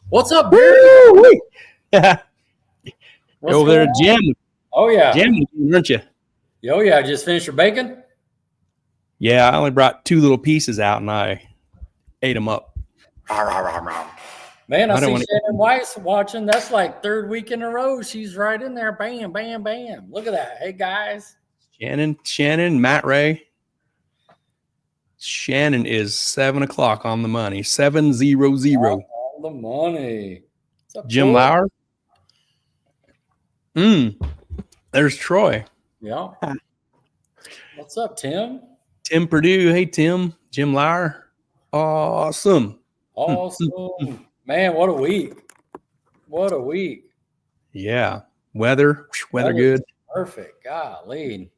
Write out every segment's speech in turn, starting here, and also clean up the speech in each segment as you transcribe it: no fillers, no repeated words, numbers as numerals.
What's up, Beard? Woo! What's Over there, going on? Jim. Oh yeah. Jim, aren't you? Oh yeah. Just finished your bacon? Yeah, I only brought 2 little pieces out and I ate them up. Man, I I don't see want Shannon Weiss watching. That's like third week in a row. She's right in there. Bam, bam, bam. Look at that. Hey guys. Shannon, Matt Ray. Shannon is 7 o'clock on the money. 700. All the money. What's up, Jim Troy? Lauer. There's Troy. Yeah. What's up, Tim? Tim Purdue. Hey Tim. Jim Lauer. Awesome. Awesome. Man, what a week. What a week. Yeah. Weather good. Perfect. Golly.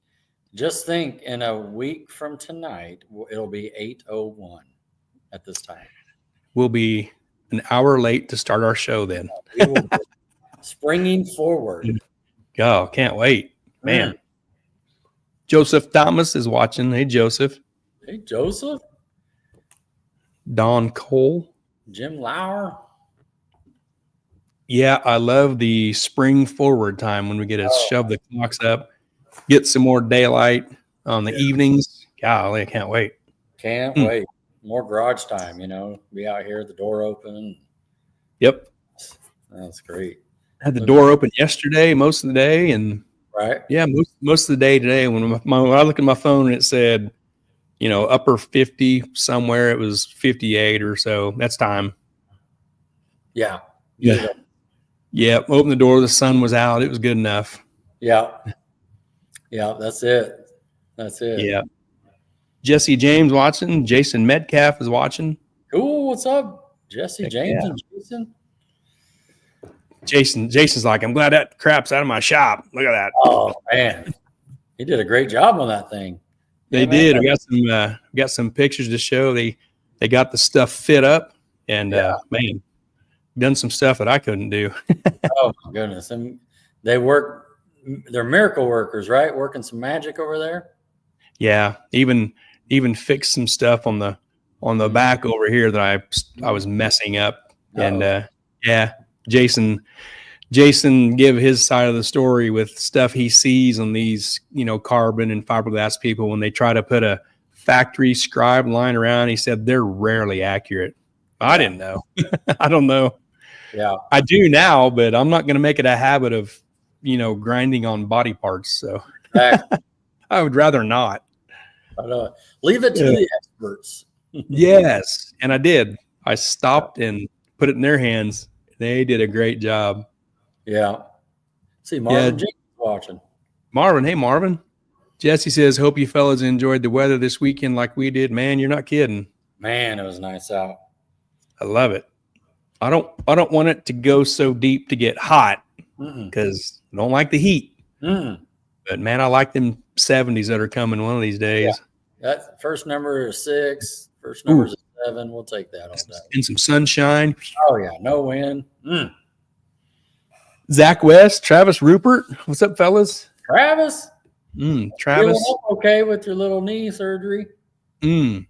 Just think, in a week from tonight, it'll be 8:01 at this time. We'll be an hour late to start our show then. We will be springing forward. Oh, can't wait. Man. Joseph Thomas is watching. Hey, Joseph. Hey, Joseph. Don Cole. Jim Lauer. Yeah, I love the spring forward time when we get to shove the clocks up, get some more daylight on the evenings. Golly, I can't wait. Can't wait. More garage time, be out here, the door open. Yep. That's great. Had the door open yesterday, most of the day. And right. Yeah, most of the day today. When I look at my phone and it said, upper 50 somewhere, it was 58 or so. That's time. Yeah. Yeah. Yeah. Open the door. The sun was out. It was good enough. Yeah. Yeah. That's it. Yeah. Jesse James watching. Jason Metcalf is watching. Cool. What's up, Jesse James and Jason? Jason's like, I'm glad that crap's out of my shop. Look at that. Oh man, he did a great job on that thing. They did. We got some pictures to show. They got the stuff fit up, and man, done some stuff that I couldn't do. Oh my goodness! And they work. They're miracle workers, right? Working some magic over there. Yeah, even fixed some stuff on the back over here that I was messing up, and Jason give his side of the story with stuff he sees on these, carbon and fiberglass people when they try to put a factory scribe line around. He said they're rarely accurate. I didn't know. I don't know. Yeah, I do now, but I'm not going to make it a habit of, grinding on body parts. So I would rather not. Leave it to the experts. Yes, and I did. I stopped and put it in their hands. They did a great job. Yeah. See, Marvin Jenkins watching. Marvin, hey Marvin. Jesse says, hope you fellas enjoyed the weather this weekend like we did. Man, you're not kidding. Man, it was nice out. I love it. I don't want it to go so deep to get hot because I don't like the heat. But man, I like them 70s that are coming one of these days. Yeah. That first number is 6. First number is 7. We'll take that on that. And some sunshine. Oh yeah, no wind. Zach West, Travis Rupert. What's up, fellas? Travis. Travis. Okay with your little knee surgery. There's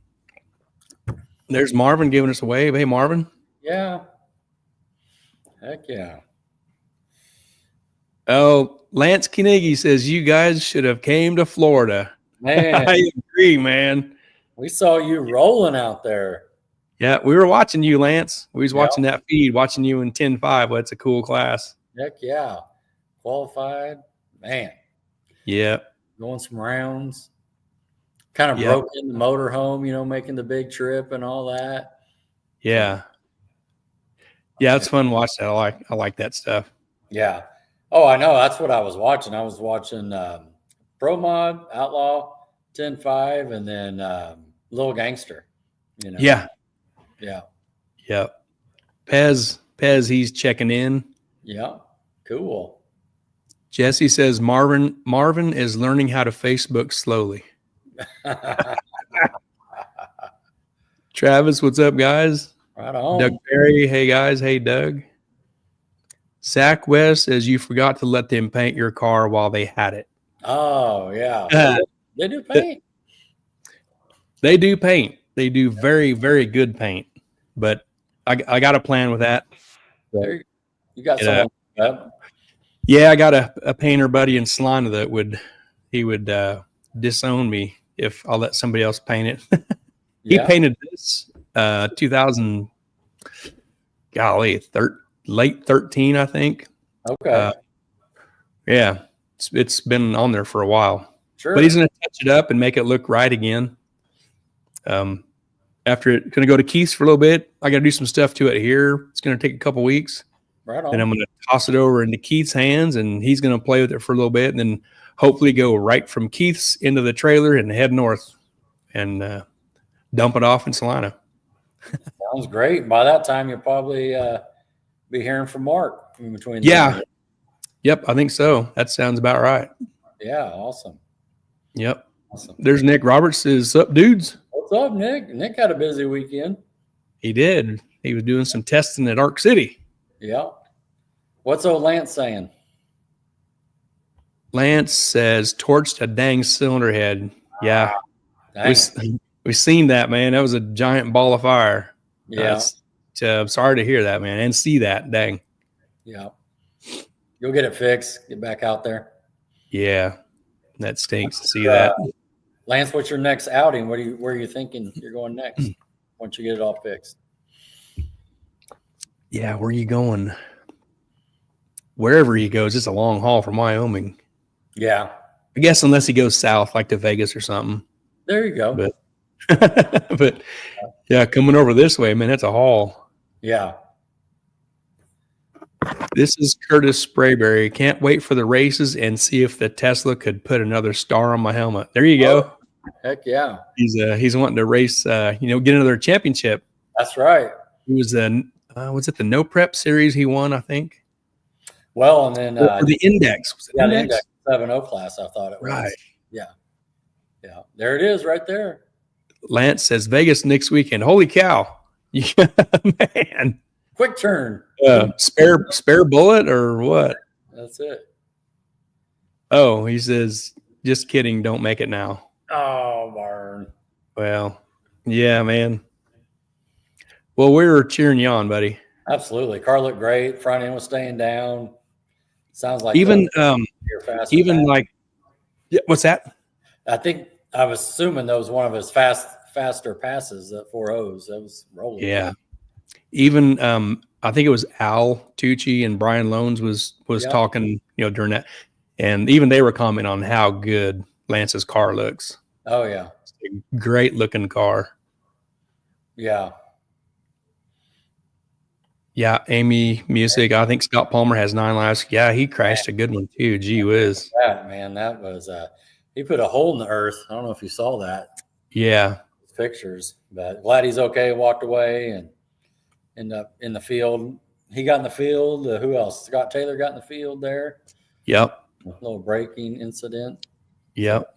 Marvin giving us a wave. Hey, Marvin. Yeah. Heck yeah. Oh, Lance Carnegie says you guys should have came to Florida. Man, I agree, man. We saw you rolling out there. Yeah, we were watching you, Lance. We was watching that feed, watching you in 10-5. Well, it's a cool class. Heck yeah. Qualified. Man. Yeah. Going some rounds. Kind of broke in the motorhome, making the big trip and all that. Yeah. Yeah, it's fun to watch that. I like that stuff. Yeah. Oh, I know. That's what I was watching. I was watching Pro Mod, Outlaw, 10-5, and then Little Gangster. Yeah. Yeah. Yep. Pez, he's checking in. Yeah. Cool. Jesse says Marvin is learning how to Facebook slowly. Travis, what's up, guys? Right on. Doug Perry, hey guys, hey Doug. Zach West says you forgot to let them paint your car while they had it. Oh yeah, they do paint. They do very, very good paint, but I got a plan with that. There you got someone. Yeah, I got a painter buddy in Salina that would disown me if I'll let somebody else paint it. He painted this 2000, late 13, I think. Okay. Yeah, it's been on there for a while. Sure. But he's going to touch it up and make it look right again. After it, going to go to Keith's for a little bit. I got to do some stuff to it here. It's going to take a couple weeks. Right on. And I'm going to toss it over into Keith's hands, and he's going to play with it for a little bit, and then hopefully go right from Keith's into the trailer and head north and dump it off in Salina. Sounds great. By that time, you'll probably be hearing from Mark in between. Yeah. Yep, I think so. That sounds about right. Yeah, awesome. Yep. Awesome. There's Nick Roberts. Is up, dudes? What's up, Nick? Nick had a busy weekend. He did. He was doing some testing at Arc City. Yeah. What's old Lance saying? Lance says, torched a dang cylinder head. Yeah. We've seen that, man. That was a giant ball of fire. Yeah. I'm sorry to hear that, man, and see that. Dang. Yeah. You'll get it fixed. Get back out there. Yeah. That stinks to see that. Lance, what's your next outing? Where are you thinking you're going next once you get it all fixed? Yeah, where are you going? Wherever he goes, it's a long haul from Wyoming. Yeah. I guess unless he goes south, like to Vegas or something. There you go. But yeah, coming over this way, man, that's a haul. Yeah. This is Curtis Sprayberry. Can't wait for the races and see if the Tesla could put another star on my helmet. There you go. Heck yeah. He's wanting to race, get another championship. That's right. He was was it the No Prep series he won, I think? Well, and then the Index. Was it the Index 7.0 class, I thought it was. Right. Yeah. Yeah. There it is right there. Lance says Vegas next weekend. Holy cow. Yeah, man. Quick turn. Spare bullet or what? That's it. Oh, he says, just kidding. Don't make it now. Oh, Barn. Well, yeah, man. Well, we were cheering you on, buddy. Absolutely. Car looked great. Front end was staying down. Sounds like even like what's that? I think I was assuming that was one of his faster passes at 4.0s. That was rolling. Yeah. Even I think it was Al Tucci and Brian Loans was talking, during that, and even they were commenting on how good Lance's car looks. Oh yeah, it's a great looking car. Yeah. Yeah, Amy Music. I think Scott Palmer has 9 lives. Yeah, he crashed a good one too. Gee whiz. Man, that was he put a hole in the earth. I don't know if you saw that. Yeah. Pictures, but glad he's okay. Walked away and ended up in the field. He got in the field. Who else? Scott Taylor got in the field there. Yep. A little braking incident. Yep.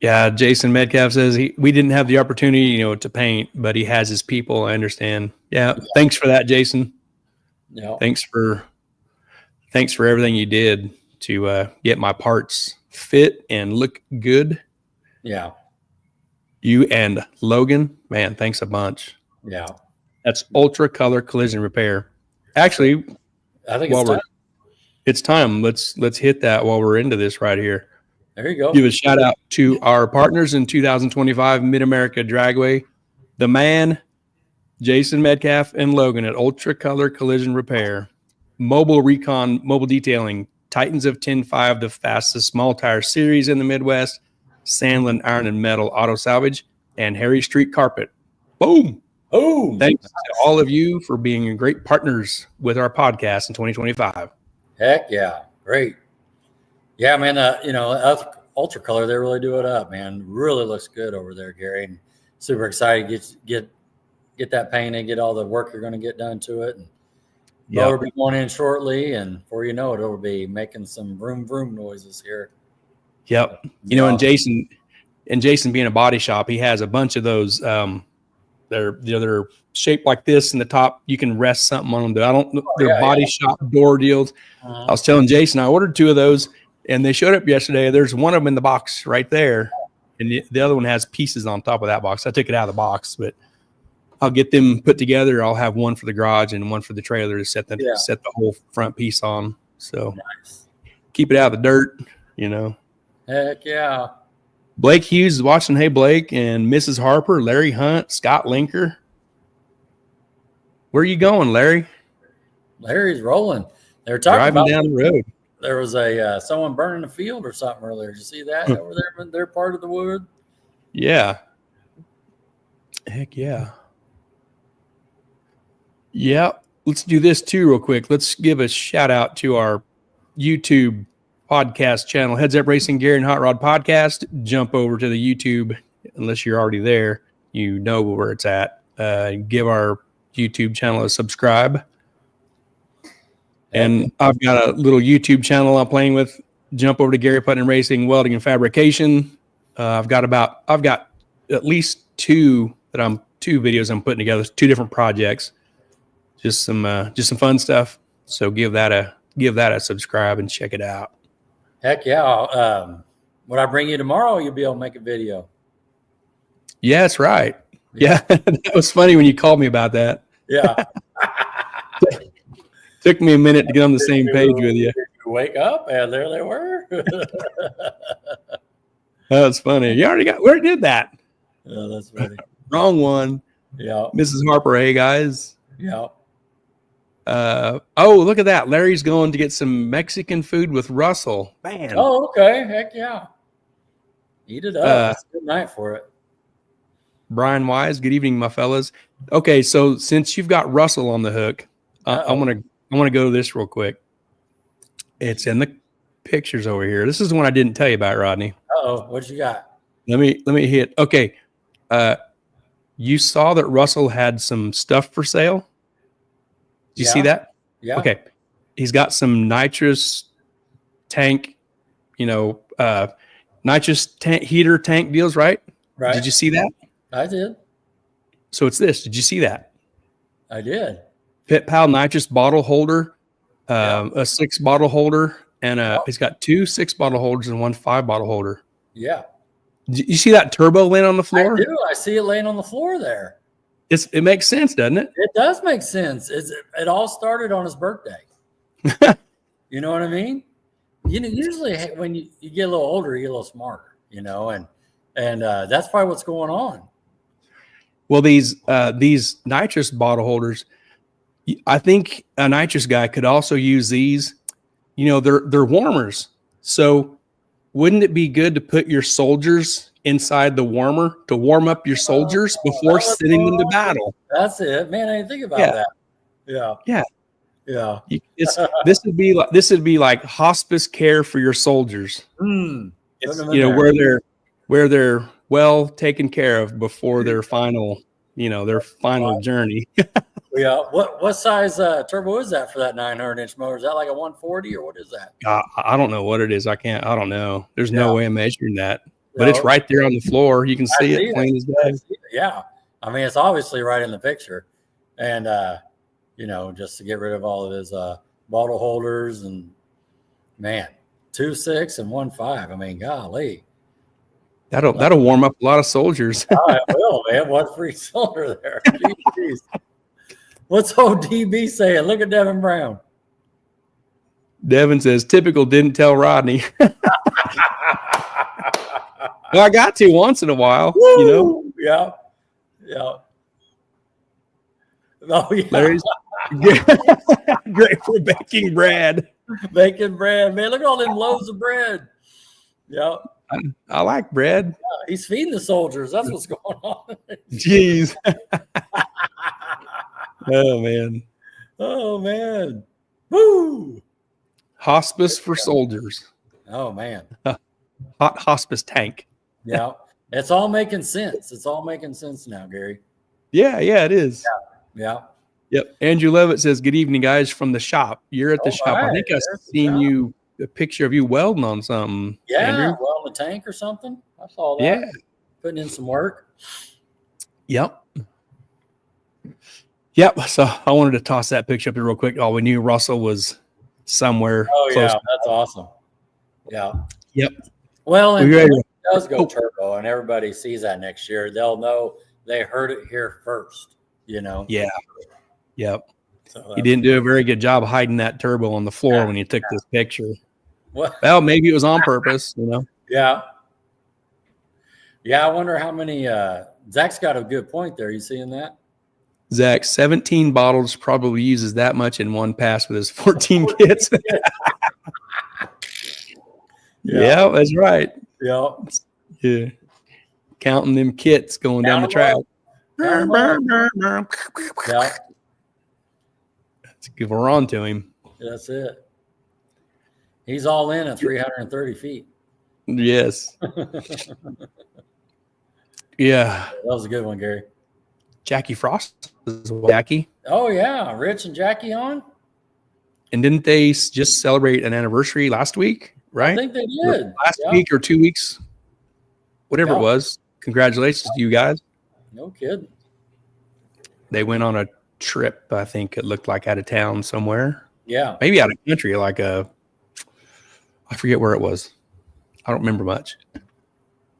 Yeah, Jason Metcalf says we didn't have the opportunity, to paint, but he has his people. I understand. Yeah, thanks for that, Jason. Yeah. Thanks for everything you did to get my parts fit and look good. Yeah. You and Logan, man, thanks a bunch. Yeah. That's Ultra Color Collision Repair. Actually, I think it's time. Let's hit that while we're into this right here. There you go. Give a shout out to our partners in 2025 Mid-America Dragway, the man, Jason Metcalf and Logan at Ultra Color Collision Repair, Mobile Recon Mobile Detailing, Titans of 10.5, the fastest small tire series in the Midwest, Sandland Iron and Metal Auto Salvage, and Harry Street Carpet. Boom. Boom. Thanks to all of you for being great partners with our podcast in 2025. Heck yeah. Great. Yeah, man, Ultra Color, they really do it up, man. Really looks good over there, Gary. And super excited to get that painted, get all the work you're going to get done to it. And will be going in shortly, and before you know it, it'll be making some vroom vroom noises here. Yep. And Jason being a body shop, he has a bunch of those. They're shaped like this in the top. You can rest something on them. They're body shop door deals. I was telling Jason, I ordered 2 of those. And they showed up yesterday. There's one of them in the box right there. And the other one has pieces on top of that box. I took it out of the box, but I'll get them put together. I'll have one for the garage and one for the trailer to set the whole front piece on. So Nice. keep it out of the dirt, you know. Heck yeah. Blake Hughes is watching. Hey, Blake and Mrs. Harper, Larry Hunt, Scott Linker. Where are you going, Larry? Larry's rolling. They were talking Driving about down the road. there was a someone burning a field or something earlier. Did you see that over there in their part of the wood? Yeah. Heck yeah. Yeah. Let's do this too real quick. Let's give a shout out to our YouTube podcast channel, Heads Up Racing Gary and Hot Rod Podcast. Jump over to the YouTube. Unless you're already there, you know where it's at. Give our YouTube channel a subscribe. And I've got a little YouTube channel I'm playing with. Jump over to Gary Putnam Racing, Welding and Fabrication. I've got at least two videos I'm putting together, 2 different projects. Just some fun stuff. So give that a subscribe and check it out. Heck yeah. When I bring you tomorrow, you'll be able to make a video. Yeah, that's right. Yeah, that was funny when you called me about that. Yeah. Took me a minute to get on the same page with you. Wake up and there they were. That's funny. You already where did that? Yeah, that's funny. Wrong one. Yeah. Mrs. Harper, hey guys. Yeah. Oh, look at that. Larry's going to get some Mexican food with Russell. Man. Oh, okay. Heck yeah. Eat it up. It's a good night for it. Brian Wise, good evening, my fellas. Okay, so since you've got Russell on the hook, I want to go to this real quick. It's in the pictures over here. This is the one I didn't tell you about, Rodney. Uh-oh, what you got? Let me hit. Okay. You saw that Russell had some stuff for sale? Did you see that? Yeah. Okay. He's got some nitrous tank, nitrous tank heater tank deals, right? Right. Did you see that? I did. So it's this. Did you see that? I did. Pit Pal nitrous bottle holder, a 6 bottle holder, and he's got 2 6 bottle holders and 1 5 bottle holder. Yeah. You see that turbo laying on the floor? I do. I see it laying on the floor there. It makes sense, doesn't it? It does make sense. It all started on his birthday. You know what I mean? Usually when you get a little older, you get a little smarter, and that's probably what's going on. Well, these nitrous bottle holders, I think a nitrous guy could also use these. They're warmers. So wouldn't it be good to put your soldiers inside the warmer to warm up your soldiers before sending them to battle? That's it, man. I didn't think about that. Yeah. Yeah. Yeah. This would be like hospice care for your soldiers. Where they're well taken care of before their final journey. Yeah. What size turbo is that for that 900-inch motor? Is that like a 140 or what is that? I don't know what it is. I don't know. There's no way of measuring that. But it's right there on the floor. You can see it plain as day. Yeah. I mean, it's obviously right in the picture. And, just to get rid of all of his bottle holders and, man, 2 6 and 1 5. I mean, golly. That'll warm up a lot of soldiers. I will, man. What free cylinder there? Jeez. What's old DB saying? Look at Devin Brown. Devin says, typical didn't tell Rodney. Well, I got to once in a while, Woo! Yeah. Yeah. Oh, yeah. Larry's great for baking bread. Baking bread. Man, look at all them loaves of bread. Yeah. I like bread. Yeah, he's feeding the soldiers. That's what's going on. Jeez. Oh, man. Oh, man. Woo! Hospice for soldiers. Oh, man. Hot hospice tank. Yeah. It's all making sense. It's all making sense now, Gary. Yeah, it is. Yeah. Yep. Andrew Levitt says, good evening, guys, from the shop. You're at the shop. Right. I think I've seen a picture of you welding on something. Yeah, Andrew. welding a tank or something. I saw that. Yeah. Putting in some work. Yep. So I wanted to toss that picture up here real quick. Oh, we knew Russell was somewhere. Oh, close. yeah. That's awesome. Yeah. Yep. Well, and it does go turbo, and everybody sees that next year. They'll know they heard it here first. Yeah. Yep. So He didn't do a very good job hiding that turbo on the floor when he took this picture. Well, Maybe it was on purpose, yeah. Yeah, I wonder how many Zach's got a good point there. You seeing that? Zach, 17 bottles, probably uses that much in one pass with his 14 kits. Yeah, that's right. Yeah. Yeah. Counting them kits going down the track. Yeah. Let's give her on to him. That's it. He's all in at 330 feet. Yes. Yeah. That was a good one, Gary. Jackie Frost is Jackie. Oh, yeah. Rich and Jackie on? And didn't they just celebrate an anniversary last week, right? I think they did. Last week or 2 weeks, whatever it was. Congratulations to you guys. No kidding. They went on a trip, I think it looked like out of town somewhere. Yeah. Maybe out of country, I forget where it was. I don't remember much.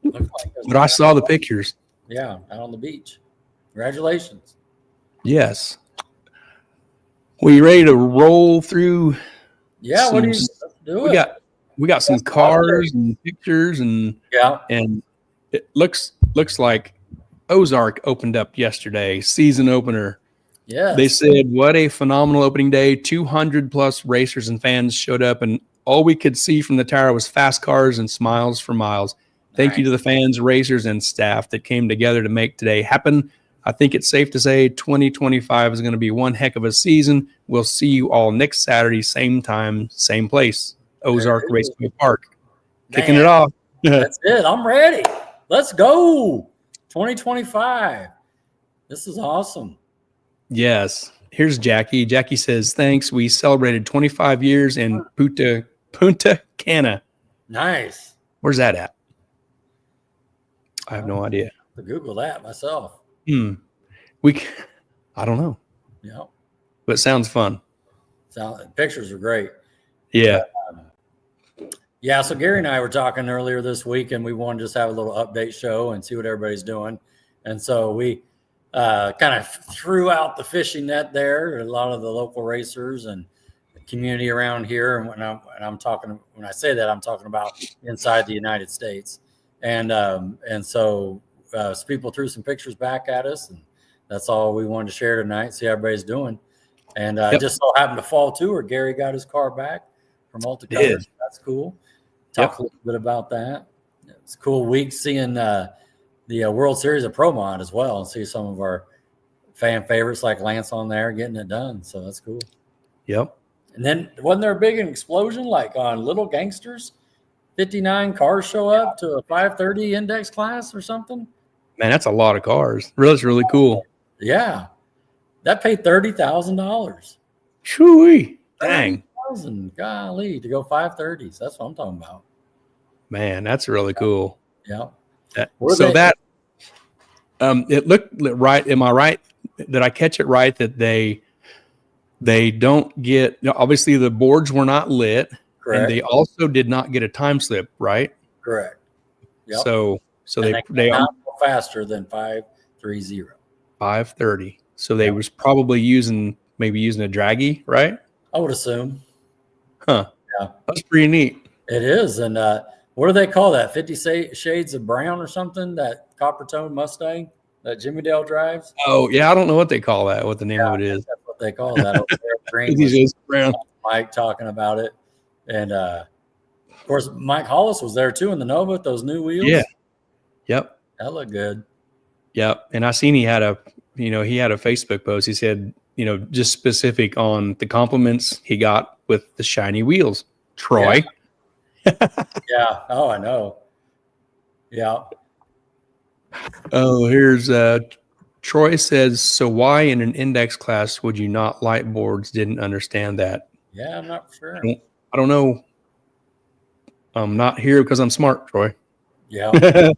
But I saw the pictures. Yeah, out on the beach. Congratulations. Yes. We ready to roll through? Yeah, what do you do? We got some cars and pictures and it looks like Ozark opened up yesterday, season opener. Yeah. They said what a phenomenal opening day. 200 plus racers and fans showed up, and all we could see from the tower was fast cars and smiles for miles. Thank you to the fans, racers, and staff that came together to make today happen. I think it's safe to say 2025 is going to be one heck of a season. We'll see you all next Saturday, same time, same place, Ozark Raceway Park. Kicking it off. That's it. I'm ready. Let's go. 2025. This is awesome. Yes. Here's Jackie. Jackie says, thanks. We celebrated 25 years in Punta Cana. Nice. Where's that at? I have no idea. To Google that myself. I don't know. Yeah. But it sounds fun. Pictures are great. Yeah. Yeah. So Gary and I were talking earlier this week, and we wanted to just have a little update show and see what everybody's doing. And so we kind of threw out the fishing net there. A lot of the local racers and the community around here. And when I say that, I'm talking about inside the United States. And so people threw some pictures back at us, and that's all we wanted to share tonight. See how everybody's doing. And just so happened to fall to where Gary got his car back from Multicolors. That's cool. Talk a little bit about that. It's a cool week seeing the World Series of Pro Mod as well, and see some of our fan favorites like Lance on there getting it done. So that's cool. Yep. And then wasn't there a big explosion like on Little Gangsters? 59 cars show up to a 530 index class or something. Man, that's a lot of cars. That's really cool. Yeah. That paid $30,000. Shoo-wee. Dang. Golly, to go 530s. That's what I'm talking about. Man, that's really cool. Yeah. It looked right. Am I right? Did I catch it right that they don't get, obviously the boards were not lit. Correct. And they also did not get a time slip, right? Correct. Yep. So they are faster than 530. 530. So they was probably using a draggy, right? I would assume. Huh. Yeah. That's pretty neat. It is. And what do they call that? 50 Shades of Brown or something? That copper tone Mustang that Jimmy Dale drives? Oh, yeah. I don't know what they call that, what the name of it is. That's what they call that. Green Brown. Mike talking about it. And of course, Mike Hollis was there too in the Nova with those new wheels. Yeah. Yep. That looked good. Yep. And I seen he had a Facebook post. He said, just specific on the compliments he got with the shiny wheels. Troy. Yeah. Oh, I know. Yeah. Oh, here's Troy says, so why in an index class would you not light boards? Didn't understand that. Yeah, I'm not sure. I don't know. I'm not here because I'm smart, Troy. Yeah.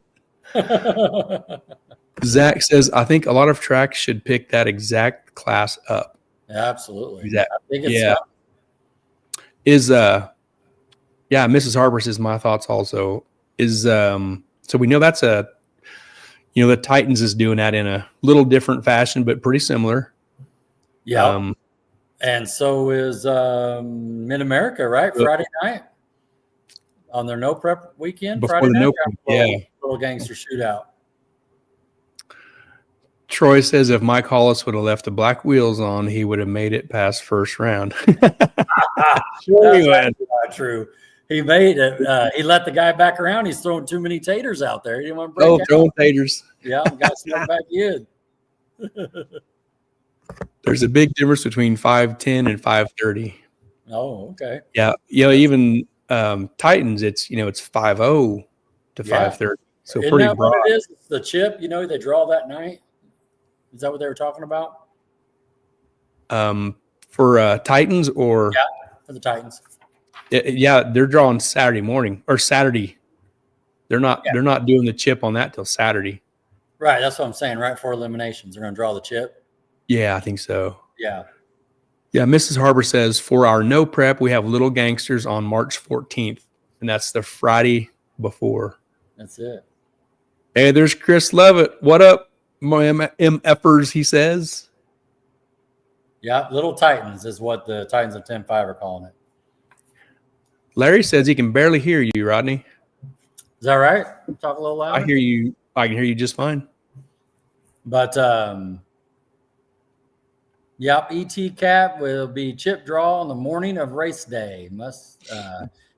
Zach says, I think a lot of tracks should pick that exact class up. Absolutely. Exactly. I think it's Mrs. Harper says my thoughts also is so we know that's a The Titans is doing that in a little different fashion, but pretty similar. Yeah. And so is Mid America, right? Friday night on their no prep weekend. Before Friday the night, no prep, yeah. Little gangster shootout. Troy says if Mike Hollis would have left the black wheels on, he would have made it past first round. That's not true. He made it. He let the guy back around. He's throwing too many taters out there. He didn't want to break out. Throwing taters. Yeah, got stuck back in. There's a big difference between 5'10" and 5'30". Oh, okay. Yeah. Even Titans, it's 5'0" to 5'30". So Isn't pretty that broad. what it is? It's the chip, they draw that night. Is that what they were talking about? For Titans or For the Titans. They're drawing Saturday morning or Saturday. They're not doing the chip on that till Saturday. Right, that's what I'm saying. Right for eliminations, they're going to draw the chip. Yeah, I think so. Yeah. Yeah, Mrs. Harbor says for our no prep, we have Little Gangsters on March 14th, and that's the Friday before. That's it. Hey, there's Chris Levitt. What up, MFers, he says. Yeah, Little Titans is what the Titans of 10-5 are calling it. Larry says he can barely hear you, Rodney. Is that right? Talk a little louder. I hear you. I can hear you just fine. But ET Cap will be chip draw on the morning of race day.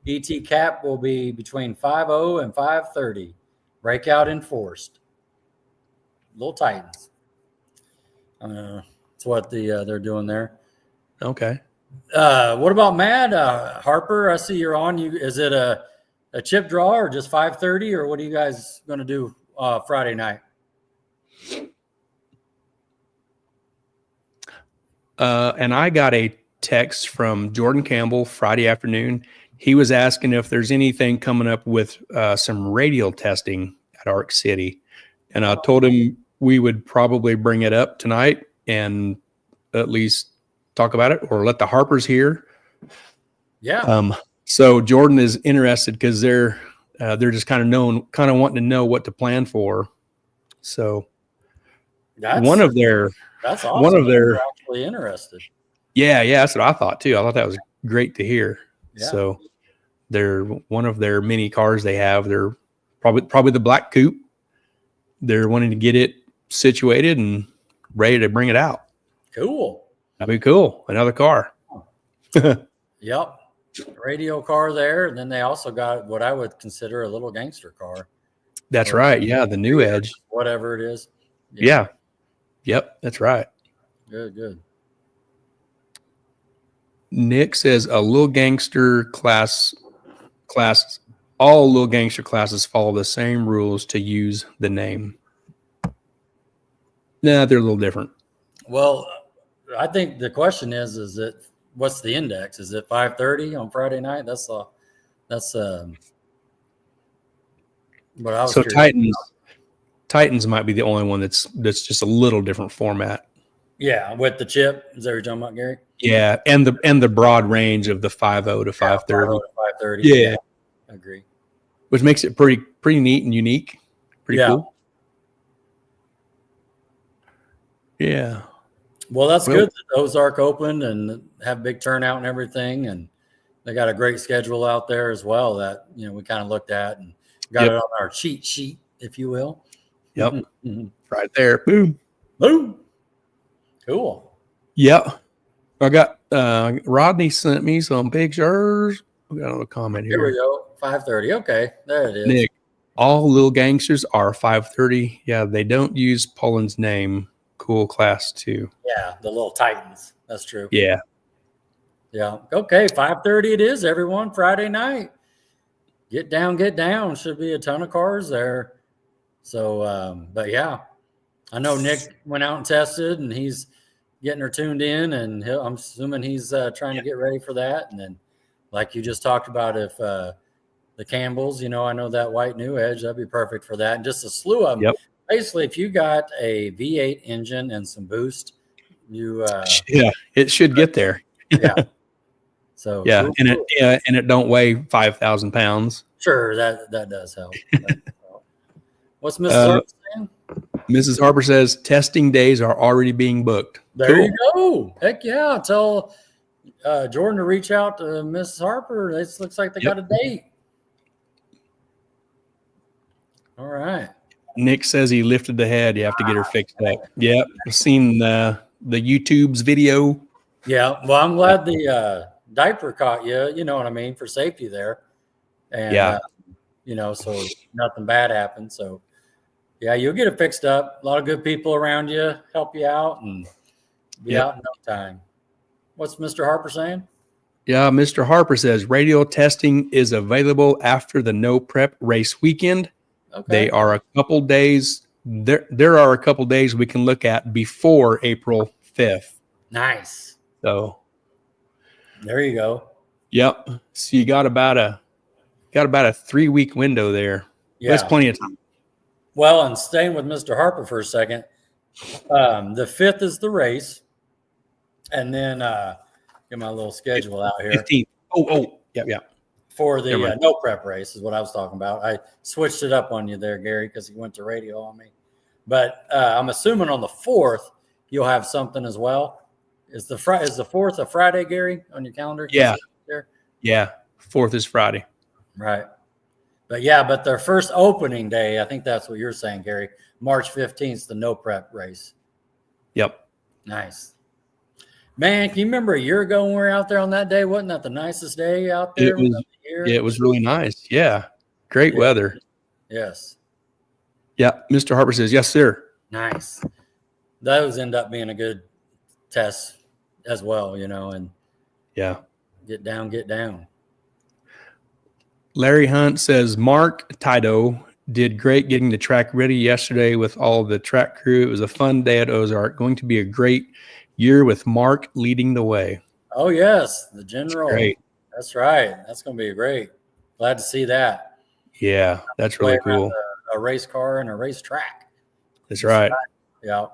ET Cap will be between 5:00 and 5:30. Breakout enforced. Little Titans. That's what they're doing there. Okay. What about Mad Harper? I see you're on. Is it a chip draw or just 5:30, or what are you guys going to do Friday night? And I got a text from Jordan Campbell Friday afternoon. He was asking if there's anything coming up with some radial testing at Arc City. And I told him we would probably bring it up tonight and at least talk about it or let the Harpers hear. Yeah. So Jordan is interested because they're just kind of wanting to know what to plan for. So that's awesome. One of their actually interested. Yeah, that's what I thought too. I thought that was great to hear. Yeah. So they're one of their many cars they have. They're probably the black coupe. They're wanting to get it situated and ready to bring it out. Cool. That'd be cool. Another car. Yep. Radio car there. And then they also got what I would consider a little gangster car. That's right. Yeah, the new Edge. Whatever it is. Yeah. Yep, that's right. Good. Nick says a little gangster classes. All little gangster classes follow the same rules to use the name. Nah, they're a little different. Well, I think the question is it what's the index? Is it 5:30 on Friday night? That's what I was So curious. Titans might be the only one that's just a little different format. Yeah, with the chip. Is that what you're talking about, Gary? Yeah, and the broad range of the 5:0 to 5:30. 5:30. Yeah, I agree. Which makes it pretty neat and unique. Pretty cool. Yeah. Well, that's good that Ozark opened and have big turnout and everything, and they got a great schedule out there as well that we kind of looked at and got it on our cheat sheet, if you will. Yep. Right there. Boom. Cool. Yep. I got Rodney sent me some pictures. We got another comment here. Here we go. 5:30. Okay, there it is. Nick, all little gangsters are 5:30. Yeah, they don't use Poland's name. Cool class too. Yeah, the little Titans. That's true. Yeah. Yeah. Okay, 5:30 it is, everyone. Friday night. Get down. Should be a ton of cars there. So, but yeah, I know Nick went out and tested, and he's getting her tuned in, and I'm assuming he's trying to get ready for that. And then, like you just talked about, if the Campbells, I know that white new Edge, that'd be perfect for that. And just a slew of them. Yep. Basically, if you got a V8 engine and some boost, it should get there. Yeah. So yeah, and it don't weigh 5,000 pounds. Sure, that does help. What's Miss Zark saying? Mrs. Harper says testing days are already being booked. There you go. Heck yeah. Tell Jordan to reach out to Mrs. Harper. This looks like they got a date. All right. Nick says he lifted the head. You have to get her fixed up. Yep. I've seen the YouTube's video. Yeah. Well, I'm glad the diaper caught you. You know what I mean? For safety there. And, so nothing bad happened. So, yeah, you'll get it fixed up. A lot of good people around you help you out and be out in no time. What's Mr. Harper saying? Yeah, Mr. Harper says radial testing is available after the no prep race weekend. Okay. They are a couple days. There are a couple days we can look at before April 5th. Nice. So there you go. Yep. So you got about a 3-week window there. Yeah. That's plenty of time. Well, and staying with Mr. Harper for a second, the 5th is the race. And then get my little schedule out here. 15th. Yeah. For the no prep race is what I was talking about. I switched it up on you there, Gary, because he went to radio on me. But I'm assuming on the 4th you'll have something as well. Is the 4th a Friday, Gary, on your calendar? Yeah. 4th is Friday. Right. But their first opening day, I think that's what you're saying, Gary. March 15th is the no prep race. Yep. Nice. Man, can you remember a year ago when we were out there on that day? Wasn't that the nicest day out there? It was really nice. Yeah. Great weather. Yes. Yeah. Mr. Harper says, yes, sir. Nice. Those end up being a good test as well, and get down. Larry Hunt says, Mark Tido did great getting the track ready yesterday with all the track crew. It was a fun day at Ozark. Going to be a great year with Mark leading the way. Oh, yes. The general. Great. That's right. That's going to be great. Glad to see that. Yeah, that's really cool. A race car and a race track. That's right. Yeah.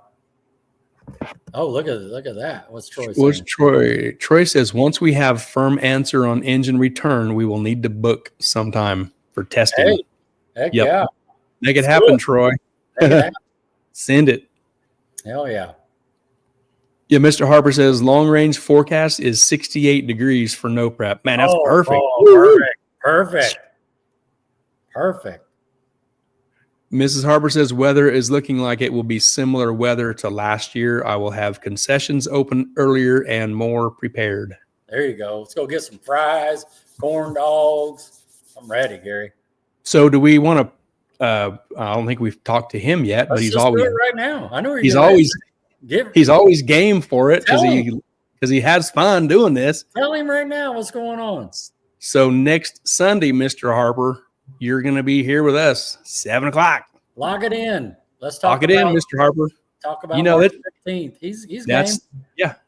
Oh, look at that. What's Troy saying? Troy says, once we have firm answer on engine return, we will need to book sometime for testing. Hey, heck yeah. Make it happen, Troy. Send it. Hell yeah. Yeah, Mr. Harper says long range forecast is 68 degrees for no prep. Man, that's perfect. Perfect. Mrs. Harper says weather is looking like it will be similar weather to last year. I will have concessions open earlier and more prepared. There you go. Let's go get some fries, corn dogs. I'm ready, Gary. So do we want to I don't think we've talked to him yet, but he's always right now. I know he's always game for it because he has fun doing this. Tell him right now what's going on. So next Sunday, Mr. Harper, you're going to be here with us 7:00. Lock it in. Let's talk. Lock it in, Mr. Harper. Talk about March 15th. He's game.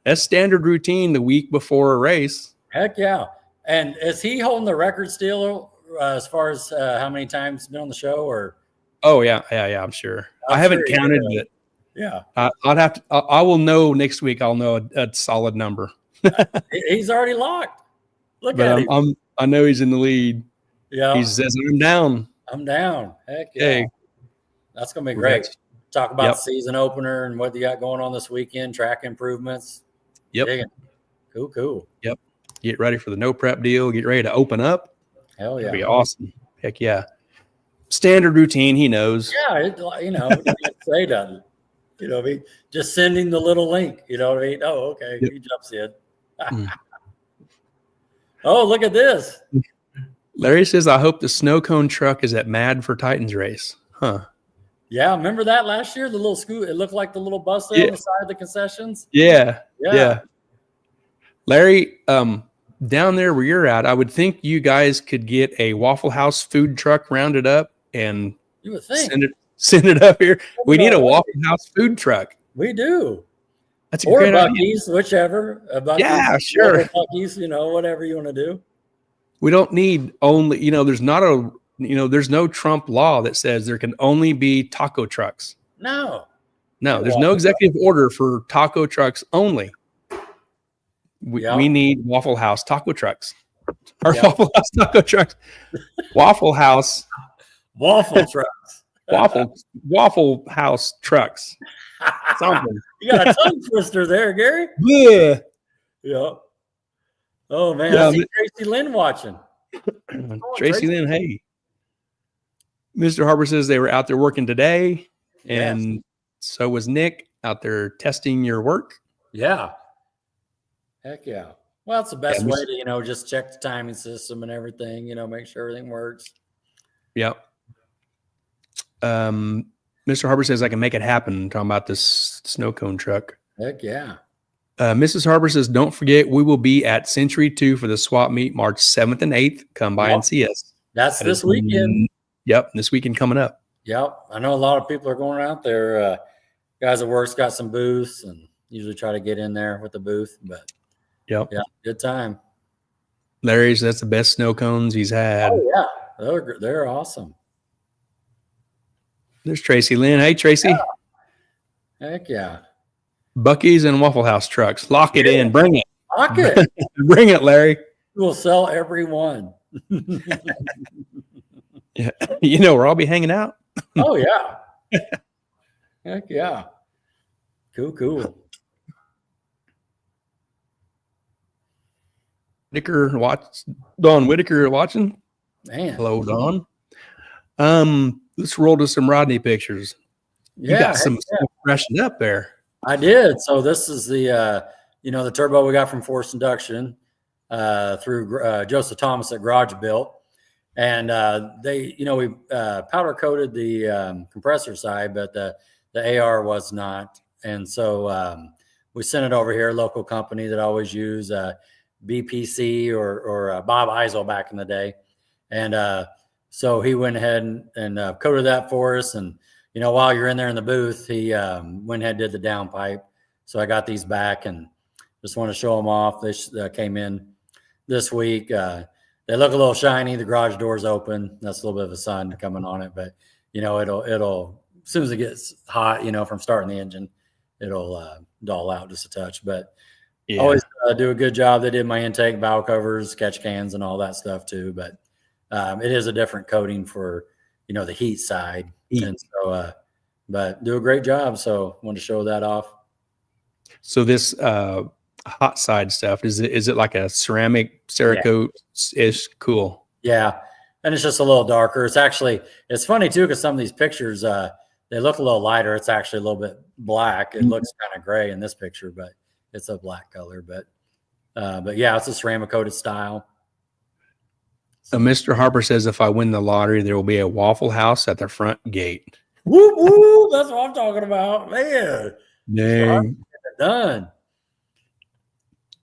That's standard routine the week before a race. Heck yeah! And is he holding the record still as far as how many times he's been on the show? Or yeah, I'm sure. I haven't counted it. Yeah, I'll have to. I will know next week. I'll know a solid number. He's already locked. Look at him. I know he's in the lead. Yeah, he says I'm down. I'm down. Heck yeah, hey, that's gonna be great. Talk about the season opener and what you got going on this weekend. Track improvements. Yep. Cool. Yep. Get ready for the no prep deal. Get ready to open up. Hell yeah. It'll be awesome. Heck yeah. Standard routine. He knows. Yeah. He doesn't say nothing. You know what I mean? Just sending the little link. You know what I mean? Oh, okay. Yep. He jumps in. Oh, look at this. Larry says, I hope the snow cone truck is at Mad for Titans race. Huh. Yeah. Remember that last year? The little scoot. It looked like the little bus there on the side of the concessions. Yeah. Larry, down there where you're at, I would think you guys could get a Waffle House food truck rounded up and you would think send it up here. We need a Waffle House food truck. We do. That's a great Buc-ee's, whichever. Yeah, sure. Buc-ee's, whatever you want to do. We don't need only, there's no Trump law that says there can only be taco trucks. No, there's no executive order for taco trucks only. We need Waffle House taco trucks. Or Waffle House taco trucks. Waffle House. Waffle trucks. Waffle House trucks. Something. You got a tongue twister there, Gary. Yeah. Yeah. Oh man, Yeah, I see Tracy Lynn watching. Tracy Lynn, hey. Mr. Harper says they were out there working today, and so was Nick out there testing your work. Yeah. Heck yeah. Well, it's the best Yeah, way to, just check the timing system and everything, make sure everything works. Yep. Mr. Harper says I can make it happen. Talking about this snow cone truck. Heck yeah. Mrs. Harper says, don't forget, we will be at Century 2 for the swap meet March 7th and 8th. Come by and see us. That's this weekend. Yep, this weekend coming up. Yep. I know a lot of people are going out there. Guys at work's got some booths and usually try to get in there with the booth. But yep. Yeah, good time. Larry's, that's the best snow cones he's had. Oh, yeah. They're awesome. There's Tracy Lynn. Hey, Tracy. Yeah. Heck yeah. Buc-ee's and Waffle House trucks. Lock it in. Bring it. Lock it. Bring it, Larry. We'll sell every one. Yeah. Where I'll be hanging out. Oh, yeah. Heck yeah. Cool. Dawn Whitaker watching. Man. Hello, Dawn. Let's roll to some Rodney pictures. You got some stuff freshened up there. I did. So this is the the turbo we got from Force Induction through Joseph Thomas at Garage Built, and we powder coated the compressor side, but the AR was not, and so we sent it over here. Local company that I always use, BPC or Bob Eisel back in the day, and so he went ahead and coated that for us. And while you're in there in the booth, he went ahead and did the downpipe. So I got these back and just want to show them off. They came in this week. They look a little shiny. The garage door's open. That's a little bit of a sun coming on it, but it'll as soon as it gets hot, from starting the engine, it'll dull out just a touch. But always do a good job. They did my intake valve covers, catch cans, and all that stuff too. But it is a different coating for the heat side. And so, but do a great job. So wanted to show that off. So this hot side stuff, is it like a ceramic Cerakote ish? Cool. Yeah. And it's just a little darker. It's funny too, because some of these pictures, they look a little lighter. It's actually a little bit black. It looks kind of gray in this picture, but it's a black color. But yeah, it's a ceramic coated style. So Mr. Harper says if I win the lottery, there will be a Waffle House at the front gate. Woo woo! That's what I'm talking about, man. Dang. Done.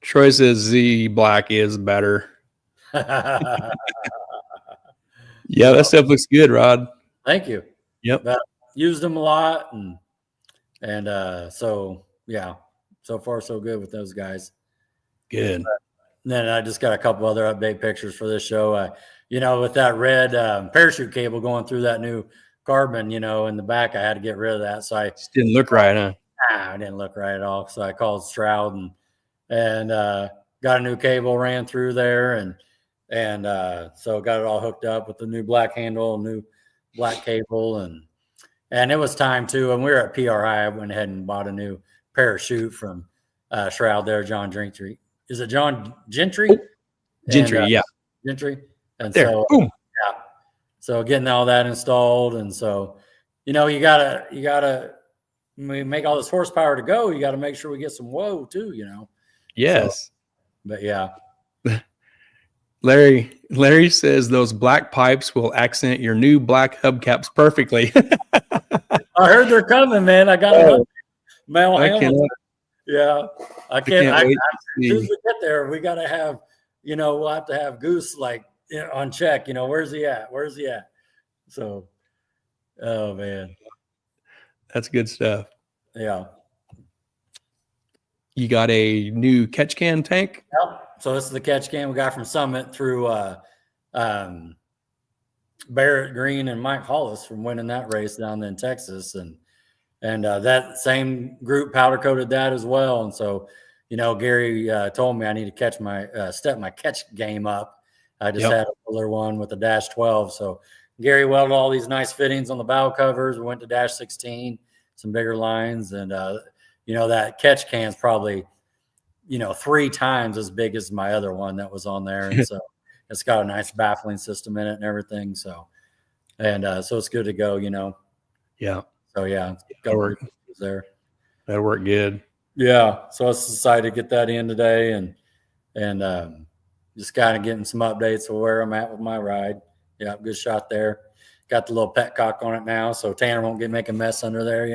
Troy says Z Black is better. Yeah, that stuff looks good, Rod. Thank you. Yep. Used them a lot, and so yeah, so far so good with those guys. Good. Then I just got a couple other update pictures for this show. With that red parachute cable going through that new carbon, in the back, I had to get rid of that. So just didn't look right, huh? It didn't look right at all. So I called Stroud and got a new cable ran through there, and so got it all hooked up with the new black handle, new black cable, and it was time too. And we were at PRI. I went ahead and bought a new parachute from Shroud there, John Gentry. Is it John Gentry? Gentry, yeah. Gentry. And there. So, boom. Yeah. So getting all that installed. And so, you gotta make all this horsepower to go. You got to make sure we get some whoa too, Yes. So, but yeah. Larry says those black pipes will accent your new black hubcaps perfectly. I heard they're coming, man. I got it. Yeah, I can't. As soon as we get there, we got to have, we'll have to have Goose on check. Where's he at? Where's he at? So, oh man, that's good stuff. Yeah. You got a new catch can tank? Yep. So this is the catch can we got from Summit through Barrett Green and Mike Hollis from winning that race down in Texas, and that same group powder coated that as well. And so, Gary told me I need to catch step my catch game up. I just had a filler one with a -12. So Gary welded all these nice fittings on the bow covers. We went to dash 16, some bigger lines, and that catch can's probably 3 times as big as my other one that was on there, and so it's got a nice baffling system in it and everything. So, so it's good to go. Yeah. So yeah, That'll work there. That'll work good. Yeah. So I decided to get that in today, and just kind of getting some updates of where I'm at with my ride. Yeah, good shot there. Got the little petcock on it now, so Tanner won't make a mess under there.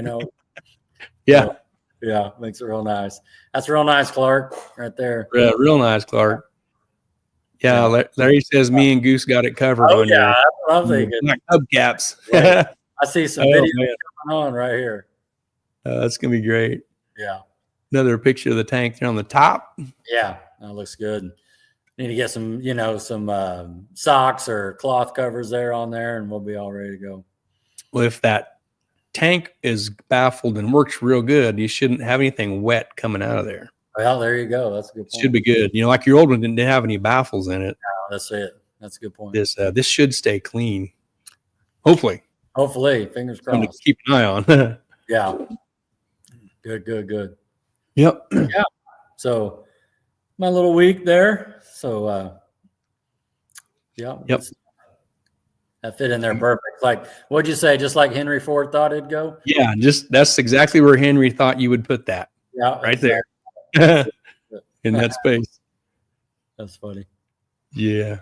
Yeah. So, yeah, makes it real nice. That's real nice, Clark, right there. Yeah, real nice, Clark. Yeah, Larry says me and Goose got it covered on yeah, your that's what I'm thinking. like hubcaps. Right. I see some video man. coming on right here. That's gonna be great. Yeah. Another picture of the tank there on the top. Yeah, that looks good. Need to get some, some socks or cloth covers there on there, and we'll be all ready to go. Well, if that tank is baffled and works real good, you shouldn't have anything wet coming out of there. Well, there you go. That's a good point. Should be good. Like your old one didn't have any baffles in it. No, that's it. That's a good point. This should stay clean. Hopefully, fingers crossed. Something to keep an eye on. Yeah. Good. Yep. Yeah. So my little week there. So yeah. Yep. That fit in there perfect. Like, what'd you say? Just like Henry Ford thought it'd go? Yeah, that's exactly where Henry thought you would put that. Yeah. Right there. In that space. That's funny. Yeah.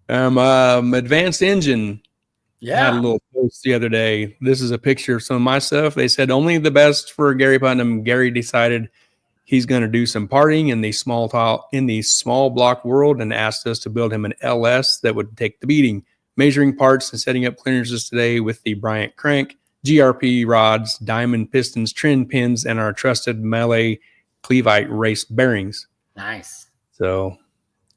Advanced Engine Yeah. had a little post the other day. This is a picture of some of my stuff. They said only the best for Gary Putnam. Gary decided he's going to do some partying in the small block world and asked us to build him an LS that would take the beating, measuring parts and setting up clearances today with the Bryant crank, GRP rods, diamond pistons, trend pins, and our trusted Melee Clevite race bearings. Nice. So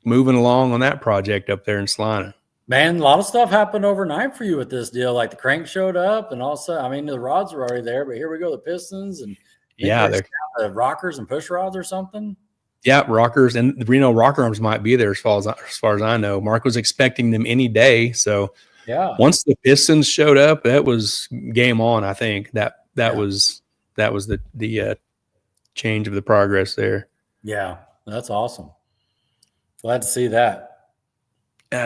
moving along on that project up there in Salina. Man, a lot of stuff happened overnight for you with this deal. Like the crank showed up, and also, I mean, the rods were already there, but here we go, the pistons and Yeah, the rockers and push rods or something. Yeah, rockers and rocker arms might be there as far as I know. Mark was expecting them any day, so yeah. Once the pistons showed up, that was game on. I think that was the change of the progress there. Yeah, that's awesome. Glad to see that.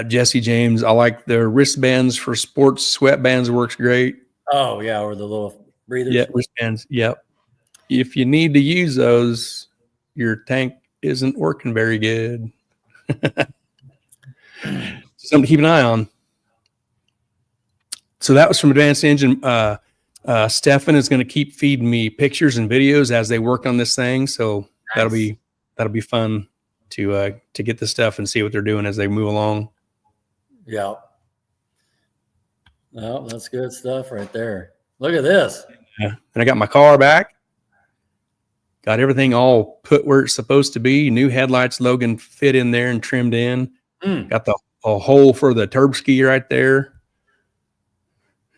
Jesse James, I like the wristbands for sports. Sweatbands works great. Oh yeah, or the little breathers. Yeah, wristbands. Yep. If you need to use those, your tank isn't working very good. Something to keep an eye on. So that was from Advanced Engine. Stefan is going to keep feeding me pictures and videos as they work on this thing. So Nice. that'll be fun to get the stuff and see what they're doing as they move along. Yeah. Well, that's good stuff right there. Look at this. Yeah. And I got my car back. Got everything all put where it's supposed to be. New headlights, Logan fit in there and trimmed in. Got a hole for the turb ski right there.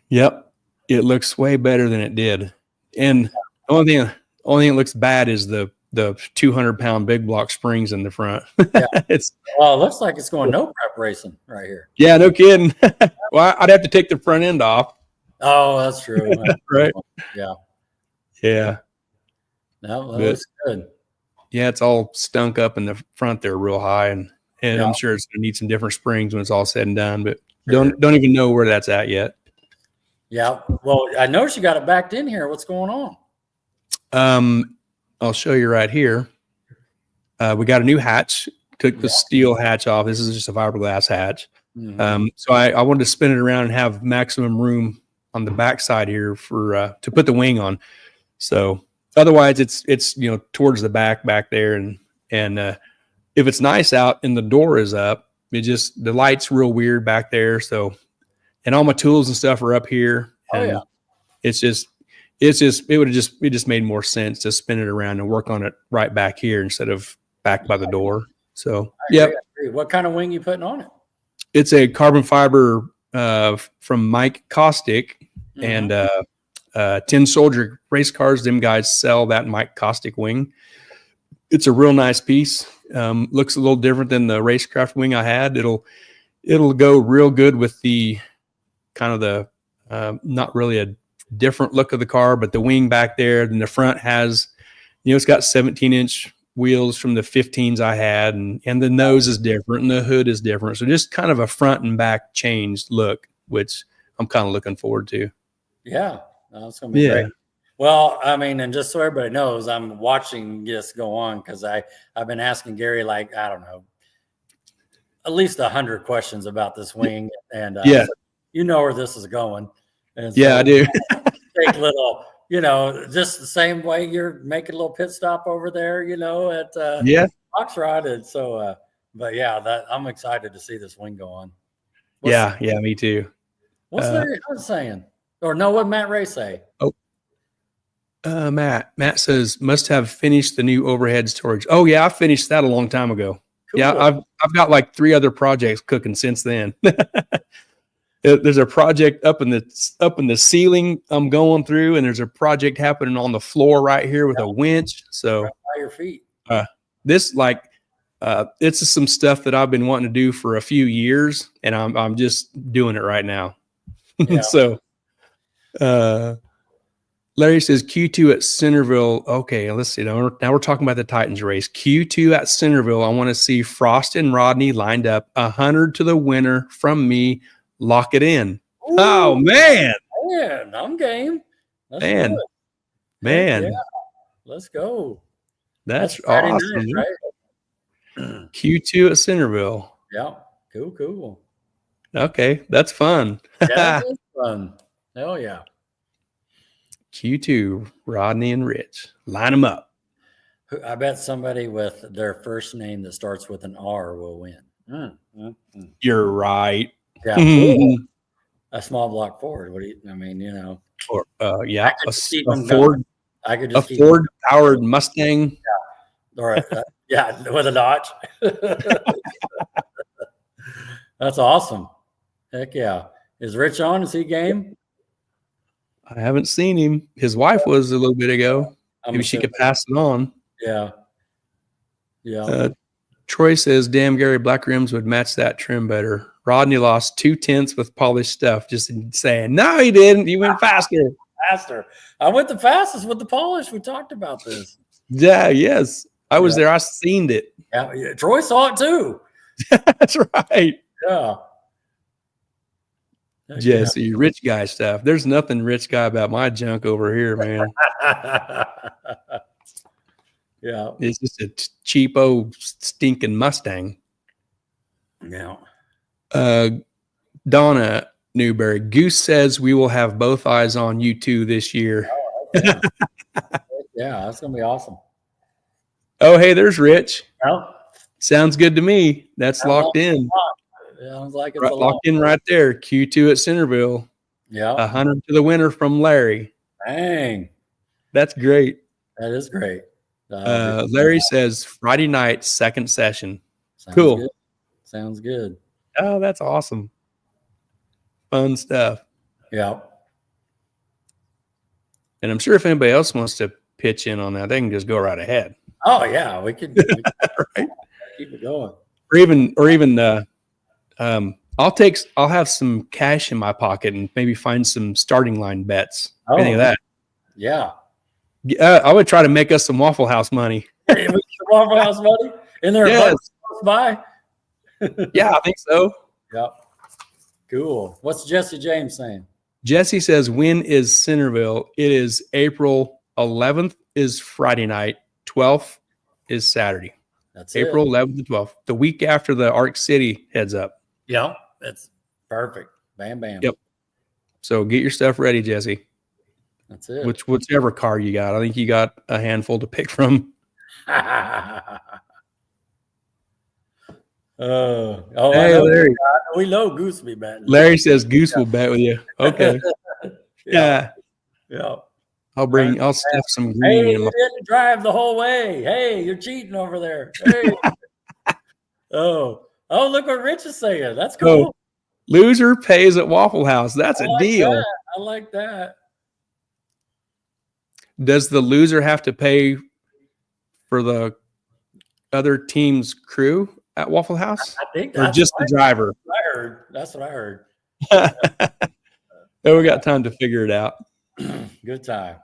Yep. It looks way better than it did. And the only thing that looks bad is the 200-pound big block springs in the front. Yeah. It looks like it's going no prep racing right here. Yeah, no kidding. Well, I'd have to take the front end off. Oh, that's true. Right. Yeah. Yeah. No, that looks good. Yeah, it's all stunk up in the front there real high, and Yeah. I'm sure it's going to need some different springs when it's all said and done, but don't even know where that's at yet. Yeah. Well, I noticed you got it backed in here. What's going on? I'll show you right here. We got a new hatch. Took the steel hatch off. This is just a fiberglass hatch. Mhm. So I wanted to spin it around and have maximum room on the backside here for to put the wing on. So otherwise, it's towards the back there, and if it's nice out and the door is up, the light's real weird back there. So, and all my tools and stuff are up here. Oh, and yeah. it just made more sense to spin it around and work on it right back here instead of back by the door. So, I agree. What kind of wing you putting on it? it's a carbon fiber from Mike Kostick and Tin Soldier Race Cars. Them guys sell that Mike Kostick wing. It's a real nice piece. Looks a little different than the Racecraft wing I had. It'll go real good with the kind of the not really a different look of the car, but the wing back there. Then the front has, it's got 17-inch wheels from the 15s I had, and the nose is different and the hood is different. So just kind of a front and back changed look, which I'm kind of looking forward to. Yeah, that's going to be great. Well, I mean, and just so everybody knows, I'm watching this go on because I've been asking Gary, like, I don't know, at least 100 questions about this wing. And you know where this is going. And so I do. Take little, just the same way you're making a little pit stop over there, at Oxrod. And so, but yeah, I'm excited to see this wing go on. Me too. What's Larry Hunt saying? Or no, what Matt Ray say? Matt says must have finished the new overhead storage. Oh yeah, I finished that a long time ago. Cool. Yeah, I've got like 3 other projects cooking since then. There's a project up in the ceiling I'm going through, and there's a project happening on the floor right here with a winch. So right by your feet. It's some stuff that I've been wanting to do for a few years, and I'm just doing it right now. Yeah. So Larry says Q2 at Centerville. Okay, let's see. Now we're talking about the Titans race. Q2 at Centerville. I want to see Frost and Rodney lined up. 100 to the winner from me. Lock it in. Ooh, oh man, I'm game. Man. Yeah, let's go. That's awesome. Night, right? Q2 at Centerville. Yeah, cool. Okay, that's fun. That is fun. Hell yeah. Q2, Rodney and Rich. Line them up. I bet somebody with their first name that starts with an R will win. You're right. Yeah. A small block Ford. What do you, I mean, Or, a Ford. I could just a Ford powered Mustang. Yeah. Or with a notch. That's awesome. Heck yeah. Is Rich on? Is he game? I haven't seen him. His wife was a little bit ago. Maybe she could pass it on. Yeah. Troy says, damn, Gary, black rims would match that trim better. Rodney lost 2/10 with polished stuff. Just saying, no, he didn't. He went faster. I went the fastest with the polish. We talked about this. Yeah, yes. I was there. I seen it. Yeah, Troy saw it too. That's right. Yeah. Jesse, rich guy stuff. There's nothing rich guy about my junk over here, man. Yeah. It's just a cheapo, stinking Mustang. Yeah. Donna Newberry. Goose says we will have both eyes on you two this year. Oh, okay. Yeah, that's going to be awesome. Oh, hey, there's Rich. Well, sounds good to me. That's locked in. Sounds like it's locked in right there. Q2 at Centerville. Yeah. 100 to the winner from Larry. Dang. That's great. That is great. Larry says Friday night, second session. Sounds cool. Good. Sounds good. Oh, that's awesome. Fun stuff. Yeah. And I'm sure if anybody else wants to pitch in on that, they can just go right ahead. Oh yeah, we could right? Keep it going. Or even I'll have some cash in my pocket and maybe find some starting line bets. Oh, anything of that. Yeah. I would try to make us some Waffle House money. Waffle House money? In there close by? Yeah, I think so. Yeah. Cool. What's Jesse James saying? Jesse says, when is Centerville? It is April 11th is Friday night. 12th is Saturday. That's April 11th and 12th. The week after the Arc City heads up. Yeah, that's perfect. Bam, bam. Yep. So get your stuff ready, Jesse. That's it. Whichever car you got. I think you got a handful to pick from. Hey, Larry. We know Goose will be betting. Larry says Goose will bet with you. Okay. Yeah. I'll stuff some green. Hey, you didn't drive the whole way. Hey, you're cheating over there. Hey. Oh, look what Rich is saying. That's cool. Oh, loser pays at Waffle House. That's a deal. That. I like that. Does the loser have to pay for the other team's crew at Waffle House? I think or just the driver? That's what I heard. And we got time to figure it out. Good time.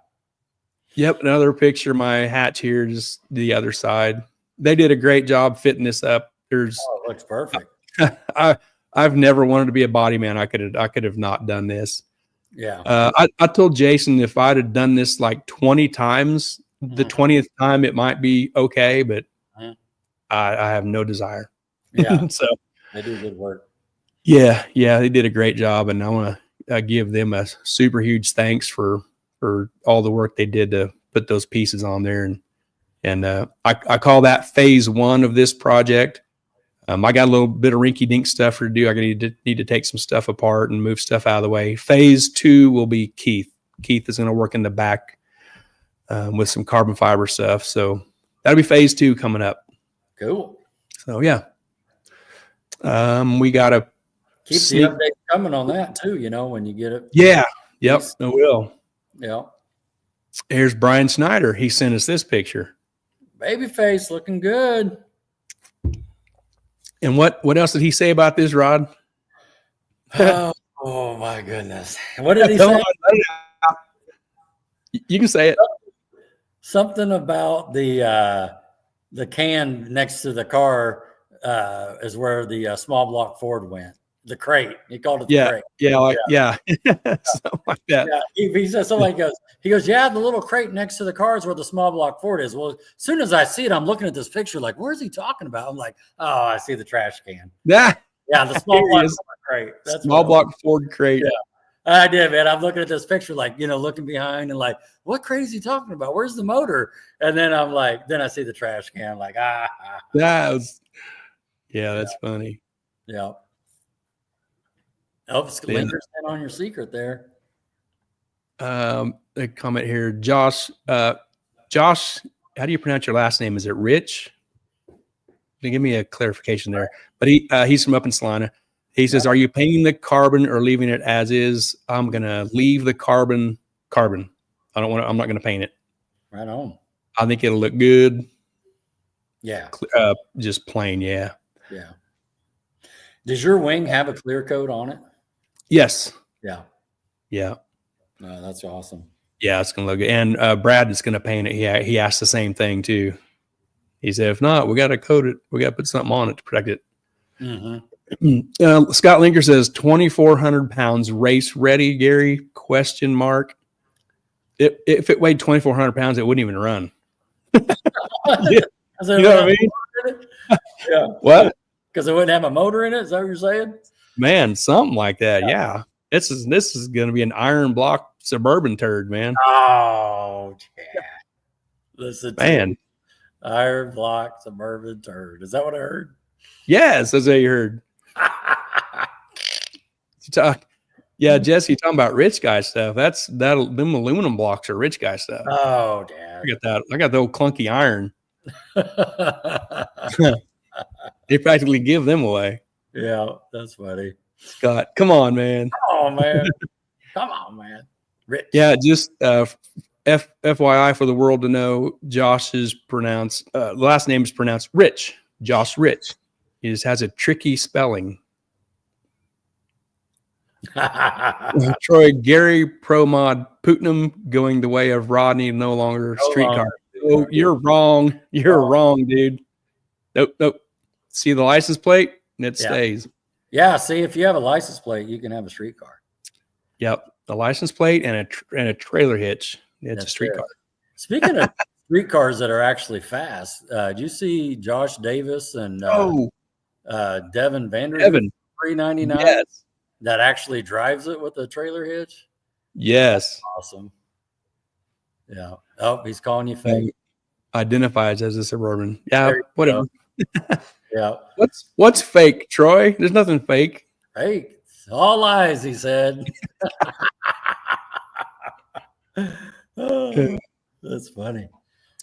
Yep, another picture of my hatch here, just the other side. They did a great job fitting this up. There's Oh, it looks perfect. I've never wanted to be a body man. I could have not done this. Yeah. I told Jason if I'd have done this like 20 times, the 20th time it might be okay, but I have no desire. Yeah. So They do good work. yeah, they did a great job, and I want to give them a super huge thanks for all the work they did to put those pieces on there. And I call that phase 1 of this project. I got a little bit of rinky dink stuff to do. I need to take some stuff apart and move stuff out of the way. Phase 2 will be Keith. Keith is going to work in the back with some carbon fiber stuff. So that'll be phase 2 coming up. Cool. So yeah, we got to keep the update coming on that too. You know, when you get it. Yeah. Yep. I will. Yeah. Here's Brian Snyder. He sent us this picture. Babyface looking good. And what else did he say about this, Rod? Oh my goodness. What did he say? You can say it. Something about the can next to the car is where the small block Ford went. The crate. He called it the crate. Yeah. Something like that. Yeah. He said something like he goes, yeah, the little crate next to the car is where the small block Ford is. Well, as soon as I see it, I'm looking at this picture like, where's he talking about? I'm like, oh, I see the trash can. Yeah. Yeah, the small block crate. That's small block Ford crate. Yeah. I did, man. I'm looking at this picture, like, looking behind and like, what crate is he talking about? Where's the motor? And then I'm like, then I see the trash can, like, That's funny. Yeah. Oh, Linker's in on your secret there. A comment here, Josh. Josh, how do you pronounce your last name? Is it Rich? Give me a clarification there. But he's from up in Salina. He says, "Are you painting the carbon or leaving it as is?" I'm gonna leave the carbon. I don't want. I'm not gonna paint it. Right on. I think it'll look good. Yeah. Just plain. Yeah. Yeah. Does your wing have a clear coat on it? Yes. Yeah. Yeah. No, that's awesome. Yeah, it's gonna look good. And Brad is gonna paint it. Yeah, he asked the same thing too. He said, if not, we got to coat it. We got to put something on it to protect it. Mm-hmm. Scott Linker says 2,400 pounds, race ready, Gary? ? If it weighed 2,400 pounds, it wouldn't even run. You know what I mean? Yeah. What? Because it wouldn't have a motor in it? Is that what you're saying? Man, something like that. Yeah. This is going to be an iron block Suburban turd, man. Oh, yeah. Listen, man. Iron block Suburban turd. Is that what I heard? Yes, that's what you heard. Yeah, Jesse, talking about rich guy stuff. Them aluminum blocks are rich guy stuff. Oh, damn. I got the old clunky iron. They practically give them away. Yeah, that's funny. Scott, come on, man. Come on, man. Rich. Yeah, just FYI for the world to know, Josh is pronounced, the last name is pronounced Rich. Josh Rich. He just has a tricky spelling. Troy, Gary Pro Mod Putnam going the way of Rodney, no longer streetcar. Oh, you're wrong. You're wrong, dude. Nope. See the license plate? And it stays. Yeah, see, if you have a license plate, you can have a streetcar. Yep. The license plate and a trailer hitch. It's a streetcar. Speaking of streetcars that are actually fast, did you see Josh Davis and Devin Vanderbilt? 399. Yes. That actually drives it with a trailer hitch? Yes. That's awesome. Yeah. Oh, he's calling you fake. Identifies as a Suburban. Yeah, whatever. Yeah. What's fake, Troy? There's nothing fake. Fake. All lies, he said. Oh, that's funny.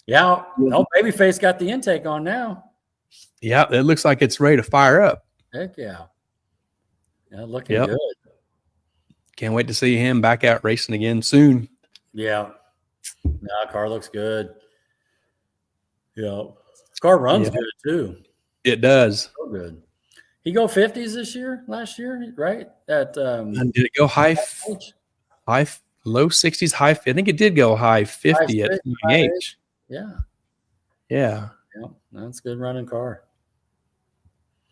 Yeah. Oh, Babyface got the intake on now. Yeah, it looks like it's ready to fire up. Heck yeah. Yeah, looking good. Can't wait to see him back out racing again soon. Yeah. Car looks good. Yeah. Car runs good too. It does. So good. He go 50s last year, right? At and did it go high? low 60s, high. I think it did go high 50 at 28. Yeah. Yeah. Yeah. That's a good running car.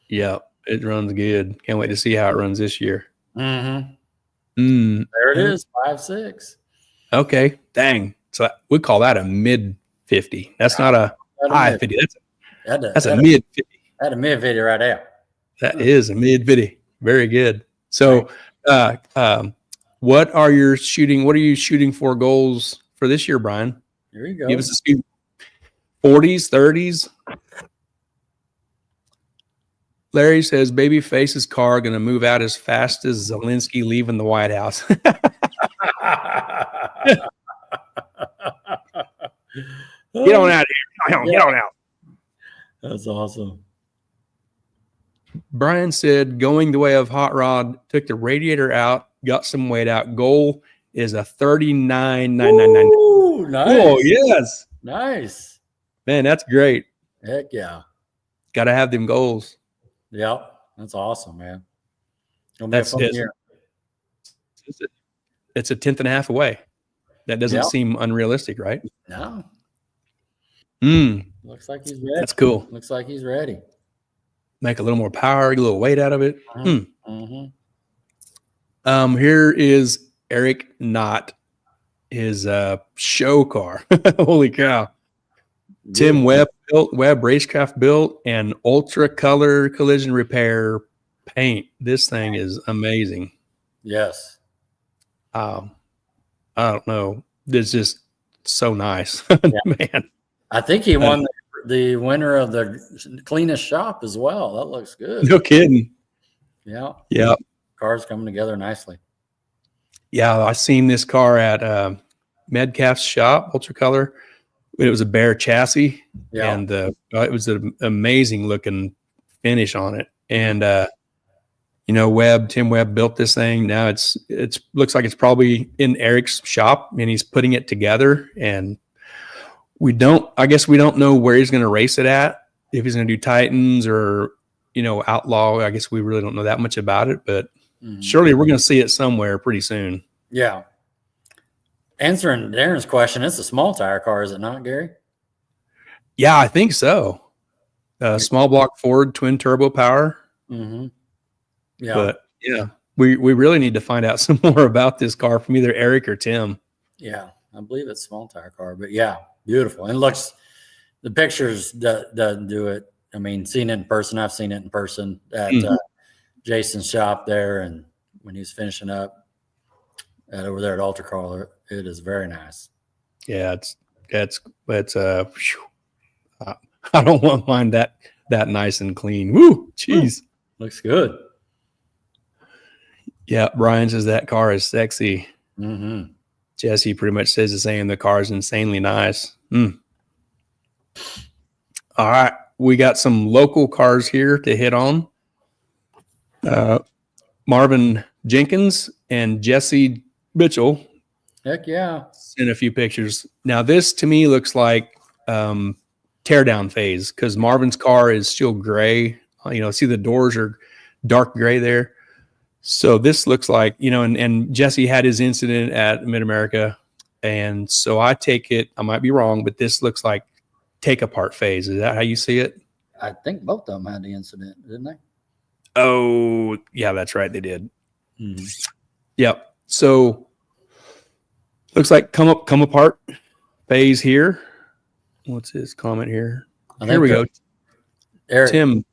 Yeah. It runs good. Can't wait to see how it runs this year. Mm-hmm. There it is, 5.6. Okay. Dang. So we call that a mid 50. That's not a high 50. That's a mid 50. That's a mid 50 right there. That is a mid 50. Very good. So, what are you shooting for goals for this year, Brian? Here you go. Give us a scoop. 40s, 30s. Larry says, Babyface's car going to move out as fast as Zelensky leaving the White House. Get on out of here. Get on out. That's awesome. Brian said, going the way of Hot Rod, took the radiator out, got some weight out. Goal is a 39,999. Ooh, nice. Oh, yes. Nice. Man, that's great. Heck yeah. Got to have them goals. Yep. That's awesome, man. That's it. It's a 10th and a half away. That doesn't seem unrealistic, right? No. Looks like he's ready. That's cool. Looks like he's ready. Make a little more power, get a little weight out of it. Mm-hmm. Here is Eric Knott, his show car. Holy cow. Tim Webb Racecraft built and ultra color collision repair paint. This thing is amazing. Yes. I don't know. It's just so nice. Man. I think he won the winner of the cleanest shop as well. That looks good. No kidding. Yeah. Yeah. Cars coming together nicely. Yeah. I seen this car at Medcalf's shop, ultra color. It was a bare chassis, and it was an amazing looking finish on it. And Tim Webb built this thing. Now it's looks like it's probably in Eric's shop, and he's putting it together. And we don't know where he's going to race it at. If he's going to do Titans or Outlaw, I guess we really don't know that much about it. But surely we're going to see it somewhere pretty soon. Yeah. Answering Darren's question, it's a small tire car, is it not, Gary? Yeah, I think so. Small block Ford twin turbo power. Mm-hmm. Yeah. But we really need to find out some more about this car from either Eric or Tim. Yeah, I believe it's a small tire car, but yeah, beautiful. And the pictures doesn't do it. I mean, seeing it in person, I've seen it in person at Jason's shop there, and when he was finishing up over there at Ultra Car, it is very nice. Yeah, it's I don't want mine that nice and clean. Woo, jeez, looks good. Yeah, Brian says that car is sexy. Mm-hmm. Jesse pretty much says the same. The car is insanely nice. All right, we got some local cars here to hit on. Marvin Jenkins and Jesse Mitchell. Heck yeah. Sent a few pictures. Now, this to me looks like teardown phase because Marvin's car is still gray. See the doors are dark gray there. So this looks like, and Jesse had his incident at Mid-America. And so I take it, I might be wrong, but this looks like take apart phase. Is that how you see it? I think both of them had the incident, didn't they? Oh, yeah, that's right. They did. Mm-hmm. Yep. So looks like come apart phase here. What's his comment here? Here we go. Eric. Tim.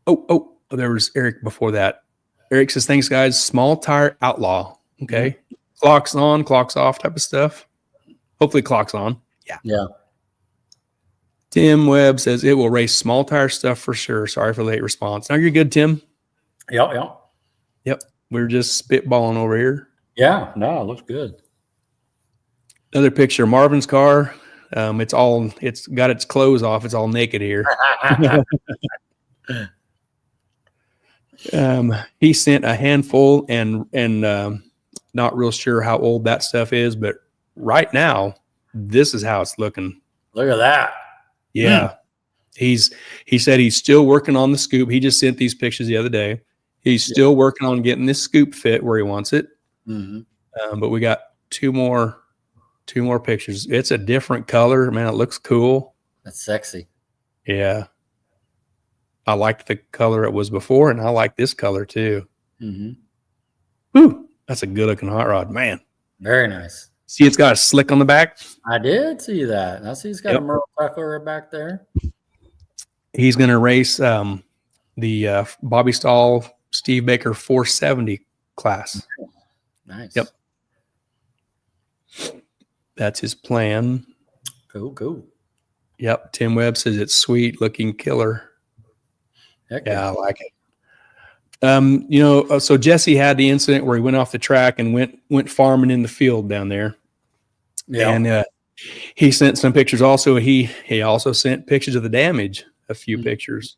Oh, there was Eric before that. Eric says, thanks, guys. Small tire outlaw. Okay. Mm-hmm. Clocks on, clocks off type of stuff. Hopefully clocks on. Yeah. Yeah. Tim Webb says it will race small tire stuff for sure. Sorry for late response. Now you're good, Tim. Yep. We're just spitballing over here. Yeah. No, it looks good. Another picture, Marvin's car. It's got its clothes off. It's all naked here. He sent a handful and not real sure how old that stuff is, but right now, this is how it's looking. Look at that. Yeah. He said he's still working on the scoop. He just sent these pictures the other day. He's still working on getting this scoop fit where he wants it. Hmm. But we got two more pictures. It's a different color, man. It looks cool. That's sexy. Yeah, I liked the color it was before, and I like this color too. Hmm. Woo, that's a good looking hot rod, man. Very nice. See, it's got a slick on the back. I did see that. I see he's got Yep. a Merle Tucker back there. He's going to race the Bobby Stahl Steve Baker 470 class. Nice. Yep. That's his plan. Cool. Yep. Tim Webb says it's sweet looking killer. Heck Yeah, I like it. So Jesse had the incident where he went off the track and went farming in the field down there. Yeah. And he sent some pictures also. He also sent pictures of the damage, a few pictures.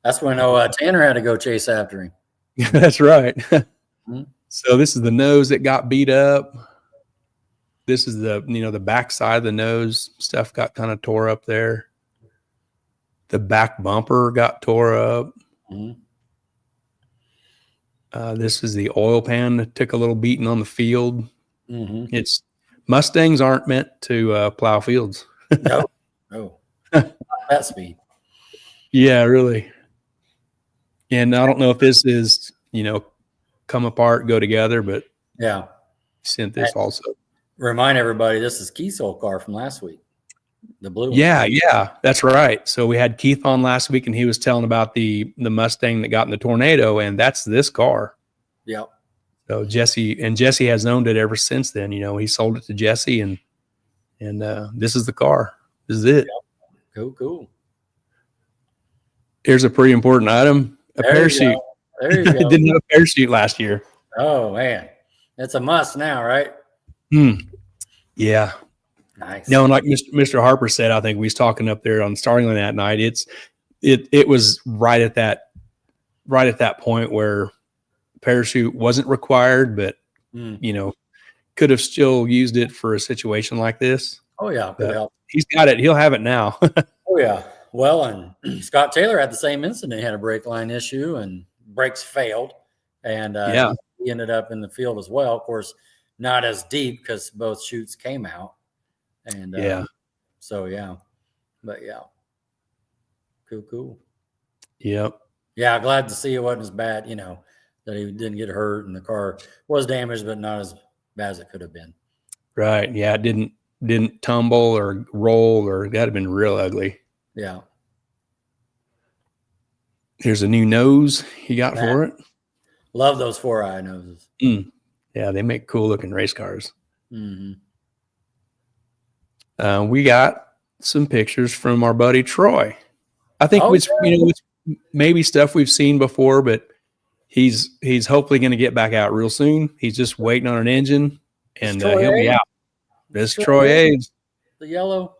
That's when Tanner had to go chase after him. That's right. Mhm. So this is the nose that got beat up. This is the back side of the nose. Stuff got kind of tore up there. The back bumper got tore up. Mhm. This is the oil pan that took a little beating on the field. Mhm. It's Mustangs aren't meant to plow fields. No. Not that speed. Yeah, really. And I don't know if this is, come apart, go together, but Yeah. sent this also. Remind everybody, this is Keith's old car from last week. The blue one. Yeah, that's right. So we had Keith on last week, and he was telling about the Mustang that got in the tornado, and that's this car. Yep. So Jesse has owned it ever since then. He sold it to Jesse, and this is the car. This is it. Yep. Cool. Here's a pretty important item: a There you parachute. go. There you go. Didn't have a parachute last year. Oh man, it's a must now, right? Yeah. Nice. No, and like Mr. Harper said, I think we was talking up there on Starting Line that night. It was right at that point where parachute wasn't required, but could have still used it for a situation like this. Oh yeah, could help. He's got it. He'll have it now. Oh yeah. Well, and Scott Taylor had the same incident. He had a brake line issue and brakes failed, and he ended up in the field as well. Of course, not as deep because both chutes came out. And so but yeah, cool. Yep. Yeah, glad to see it wasn't as bad. That he didn't get hurt and the car was damaged, but not as bad as it could have been. Right. Yeah. It didn't tumble or roll, or that'd have been real ugly. Yeah. Here's a new nose he got for it. Love those 4-eye noses. Yeah, they make cool looking race cars. Mm-hmm. We got some pictures from our buddy Troy. I think it's maybe stuff we've seen before, but he's hopefully going to get back out real soon. He's just waiting on an engine, and he'll be out. This is Troy Aves, the yellow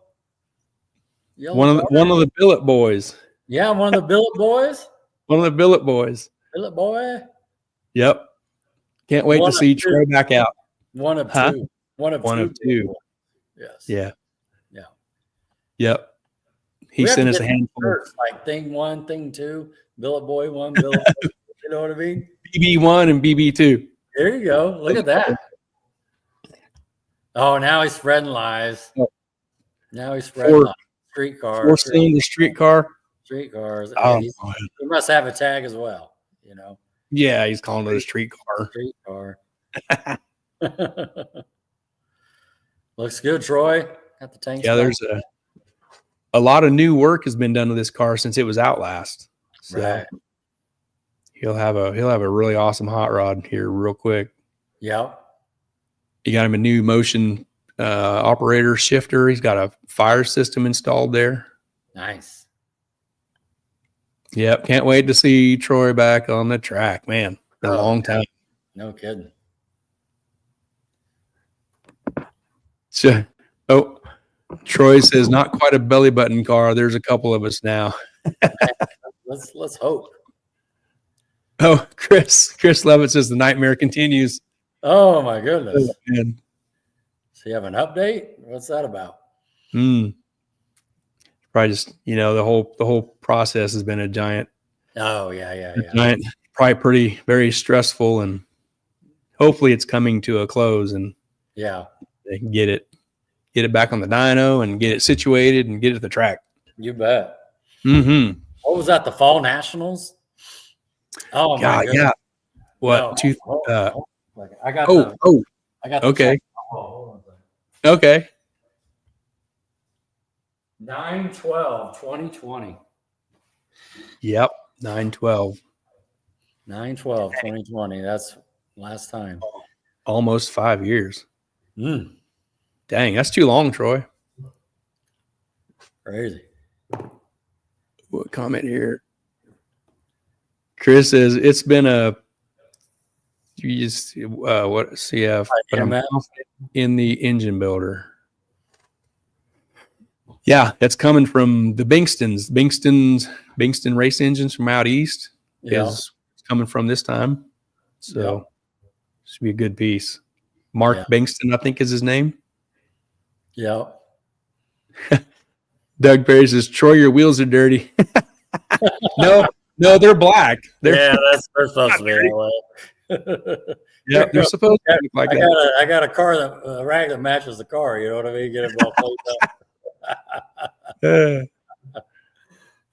one of the Billet boys. Yeah, one of the Billet boys. One of the Billet boys. Billet boy. Yep. Can't wait to see Troy back out. One of two. One of two. Yes. Yeah. Yeah. Yep. He sent us a handful. Shirts, like thing 1, thing 2, Billet boy 1, Billet boy, you know what I mean? BB1 and BB2. There you go. Look at that. Oh, now he's spreading lies. Now he's spreading lies. Street cars. 4-cylinder street car. Street cars. Oh, he must have a tag as well, Yeah, he's calling it a street car. Street car. Looks good, Troy. Got the tank. Yeah, there's a lot of new work has been done to this car since it was out last. So right. He'll have a really awesome hot rod here real quick. Yep. You got him a new motion operator shifter. He's got a fire system installed there. Nice. Yep. Can't wait to see Troy back on the track, man. Been a long time. No kidding. So, Troy says not quite a belly button car. There's a couple of us now. Let's hope. Oh, Chris Levitt says the nightmare continues. Oh my goodness. Oh, so you have an update? What's that about? Probably just, the whole process has been a giant. Oh yeah. Giant, probably very stressful, and hopefully it's coming to a close and Yeah. they can get it back on the dyno and get it situated and get it to the track. You bet. Mm-hmm. What was that? The Fall Nationals? Oh my God, goodness. yeah. What? I got I got okay. hold on a second. Okay. 9/12/2020. Yep. 9/12. 9/12/2020. That's last time. Almost 5 years. Mm, Dang, that's too long, Troy. crazy. What comment here? Chris says it's been what CF, but I'm confident in the engine builder. Yeah, that's coming from the Bingston race engines from out east is coming from this time. So should be a good piece. Mark Bingston, I think is his name. Yeah. Doug Perry says, Troy, your wheels are dirty. No, they're black. They're supposed to be that way. Yeah, they're supposed to look like that. I got a car a rag that matches the car. You know what I mean? Get it all cleaned up.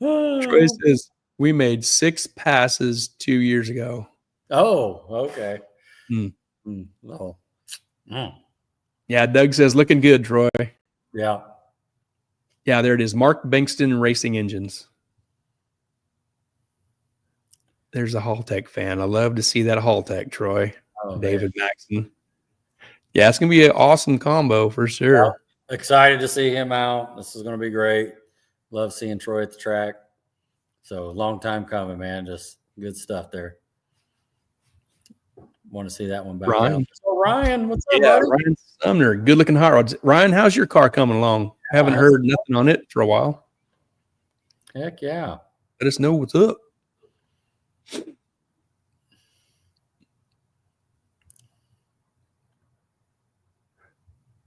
Troy says we made 6 passes 2 years ago. Oh, okay. Oh. Yeah, Doug says looking good, Troy. Yeah. Yeah, there it is. Mark Bingston Racing Engines. There's a Haltech fan. I love to see that Haltech, Troy. Oh, David Maxon. Yeah, it's going to be an awesome combo for sure. Yeah. Excited to see him out. This is going to be great. Love seeing Troy at the track. So long time coming, man. Just good stuff there. Want to see that one back Ryan. out. So Ryan, what's up, Yeah, buddy? Ryan Sumner. Good looking hot rods. Ryan, how's your car coming along? Haven't heard nothing on it for a while. Heck yeah. Let us know what's up.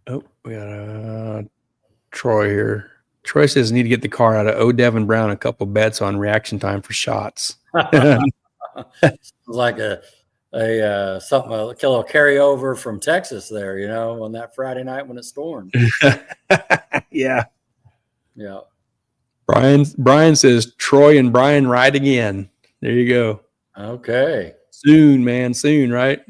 Oh, we got Troy here. Troy says need to get the car out of O. Devin Brown a couple bets on reaction time for shots. Like a something a little carryover from Texas there, you know, on that Friday night when it stormed. Yeah. Yeah. Brian says Troy and Brian ride again. There you go. Okay. Soon, man. Soon, right?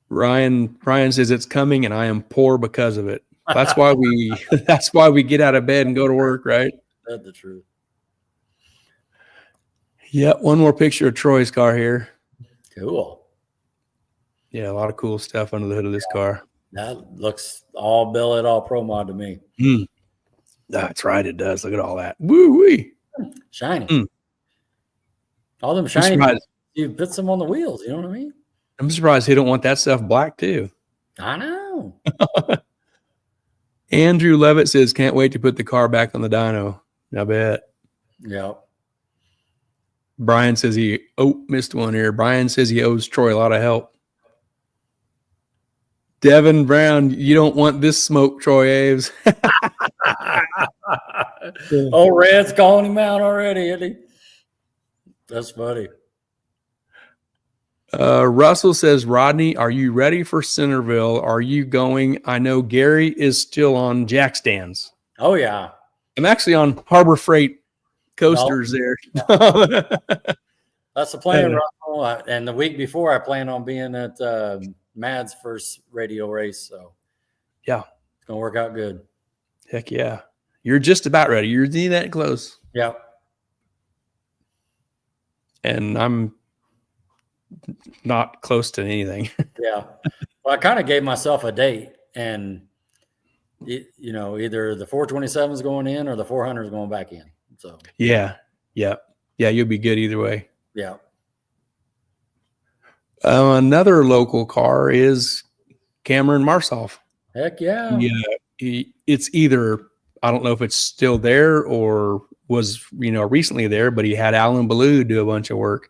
Ryan says it's coming and I am poor because of it. That's why we get out of bed and go to work, right? That's the truth. Yeah, one more picture of Troy's car here. Cool. Yeah, a lot of cool stuff under the hood of this car. That looks all billet, all pro mod to me. That's right, it does. Look at all that. Woo-wee. Shiny. All them shiny. You put some on the wheels, you know what I mean? I'm surprised he don't want that stuff black too. I know. Andrew Levitt says, can't wait to put the car back on the dyno. I bet. Yep. Brian says missed one here. Brian says he owes Troy a lot of help. Devin Brown, you don't want this smoke, Troy Aves. Oh, Red's calling him out already, isn't he? That's funny. Russell says, Rodney, are you ready for Centerville? Are you going? I know Gary is still on jack stands. Oh, yeah. I'm actually on Harbor Freight coasters there. That's the plan, Russell. And the week before, I plan on being at Mad's first radio race. So, yeah, it's going to work out good. Heck yeah. You're just about ready. You're that close. Yeah. And I'm not close to anything. Yeah. Well, I kind of gave myself a date, and you know, either the 427 is going in or the 400 is going back in. So yeah, you'll be good either way. Yeah. Another local car is Cameron Marsoff. Heck yeah. Yeah, it's either, I don't know if it's still there or was recently there, but he had Alan Ballou do a bunch of work.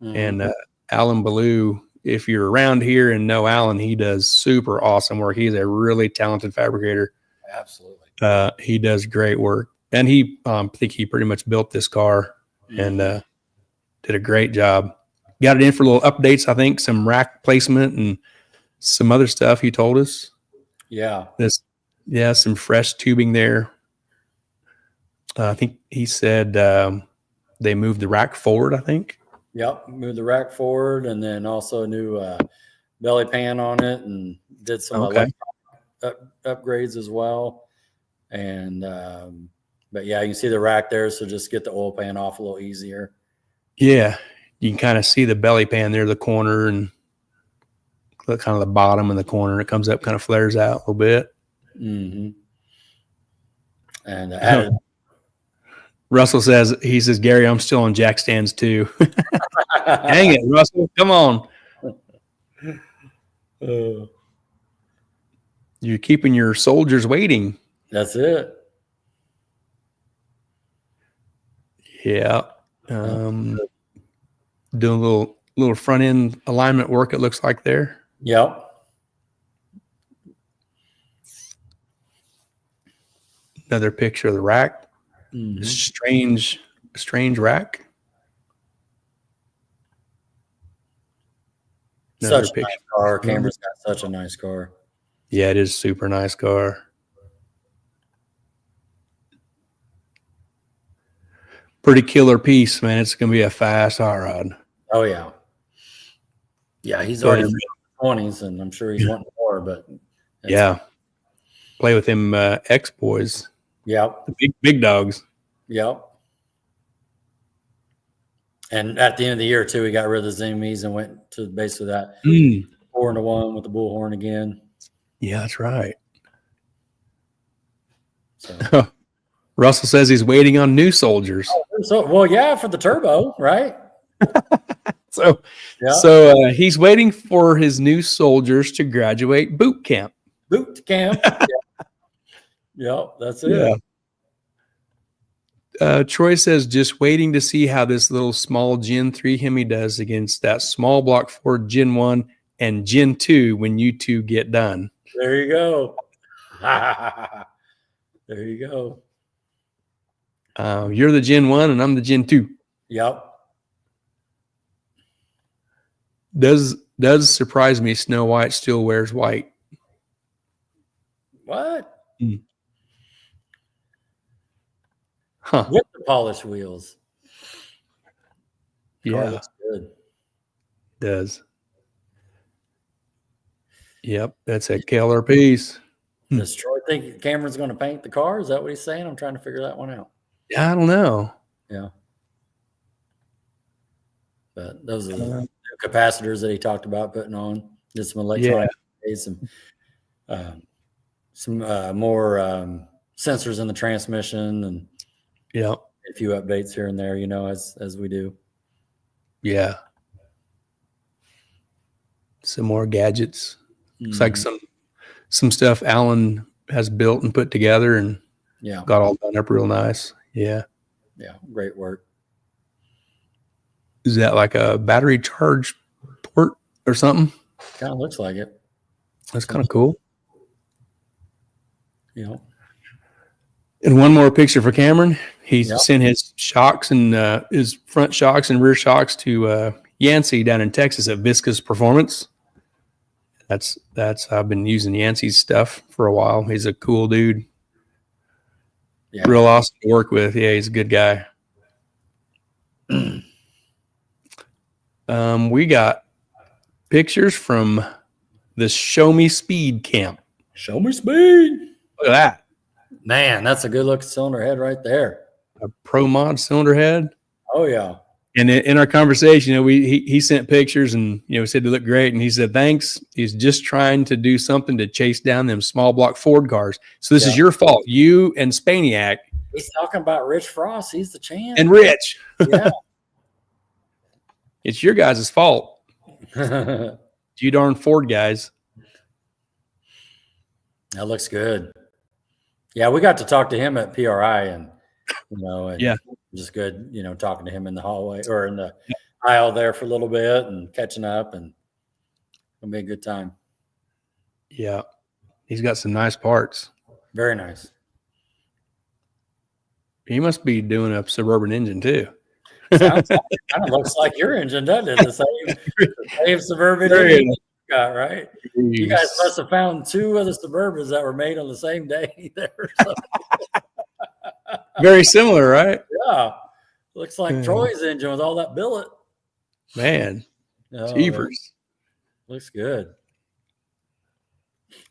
And Alan Ballou, if you're around here and know Alan, he does super awesome work. He's a really talented fabricator. Absolutely. He does great work. And he, I think he pretty much built this car and did a great job. got it in for little updates. I think some rack placement and some other stuff. He told us. Yeah. Some fresh tubing there. I think he said they moved the rack forward. I think. Yep. Moved the rack forward, and then also a new belly pan on it, and did some upgrades as well. And but yeah, you can see the rack there, so just get the oil pan off a little easier. Yeah, you can kind of see the belly pan there, the corner, and kind of the bottom and the corner. It comes up, kind of flares out a little bit. Mm-hmm. And added. Russell says, Gary, I'm still on jack stands too. Dang it, Russell, come on. You're keeping your soldiers waiting. That's it. Yeah. Doing a little front end alignment work, it looks like there. Yep. Another picture of the rack. Mm-hmm. Strange rack. Such a nice car. Cameron's got such a nice car. Yeah, it is super nice car. Pretty killer piece, man. It's going to be a fast hot rod. Oh, yeah. Yeah, he's already in the 20s, and I'm sure he's wanting more, but. Yeah. Play with him X-Boys. Yep. The big dogs. Yep. And at the end of the year, too, we got rid of the Zoomies and went to basically that 4-1 with the bullhorn again. Yeah, that's right. So. Russell says he's waiting on new soldiers. Well, yeah, for the turbo, right? So he's waiting for his new soldiers to graduate boot camp. Boot camp. Yep, that's it. Yeah. Troy says just waiting to see how this little small Gen 3 Hemi does against that small block Ford Gen 1 and Gen 2 when you two get done. There you go. There you go. You're the Gen 1 and I'm the Gen 2. Yep. Does surprise me Snow White still wears white. What? Huh. With the polished wheels. Yeah. Looks good. Does. Yep, that's a killer piece. Does Troy think Cameron's going to paint the car? Is that what he's saying? I'm trying to figure that one out. Yeah, I don't know. Yeah. But those are the capacitors that he talked about putting on. Did some electronic, some more sensors in the transmission, and a few updates here and there, as we do. Yeah. Some more gadgets. Looks like some stuff Alan has built and put together and got all done up real nice. Yeah. Yeah. Great work. Is that like a battery charge port or something? Kind of looks like it. That's kind of cool. Yeah. And one more picture for Cameron. He sent his shocks and his front shocks and rear shocks to Yancey down in Texas at Viscous Performance. That's I've been using Yancey's stuff for a while. He's a cool dude. Yeah. Real awesome to work with. Yeah, he's a good guy. We got pictures from the Show Me Speed camp. Show Me Speed. Look at that. Man, that's a good looking cylinder head right there. A Pro Mod cylinder head. Oh, yeah. And in our conversation, he sent pictures and said they look great. And he said, thanks. He's just trying to do something to chase down them small block Ford cars. So this is your fault. You and Spaniak. He's talking about Rich Frost. He's the champ. And Rich. Yeah. It's your guys' fault. You darn Ford guys. That looks good. Yeah, we got to talk to him at PRI and just good, talking to him in the hallway or in the aisle there for a little bit and catching up, and it'll be a good time. Yeah. He's got some nice parts. Very nice. He must be doing a Suburban engine too. Sounds like it kind of looks like your engine, doesn't it? The same Suburban Very engine you got, right? You guys nice. must have found two of the Suburbans that were made on the same day there. So, Very similar, right? yeah. Looks like Troy's engine with all that billet. Man, Oh, jeepers. looks good.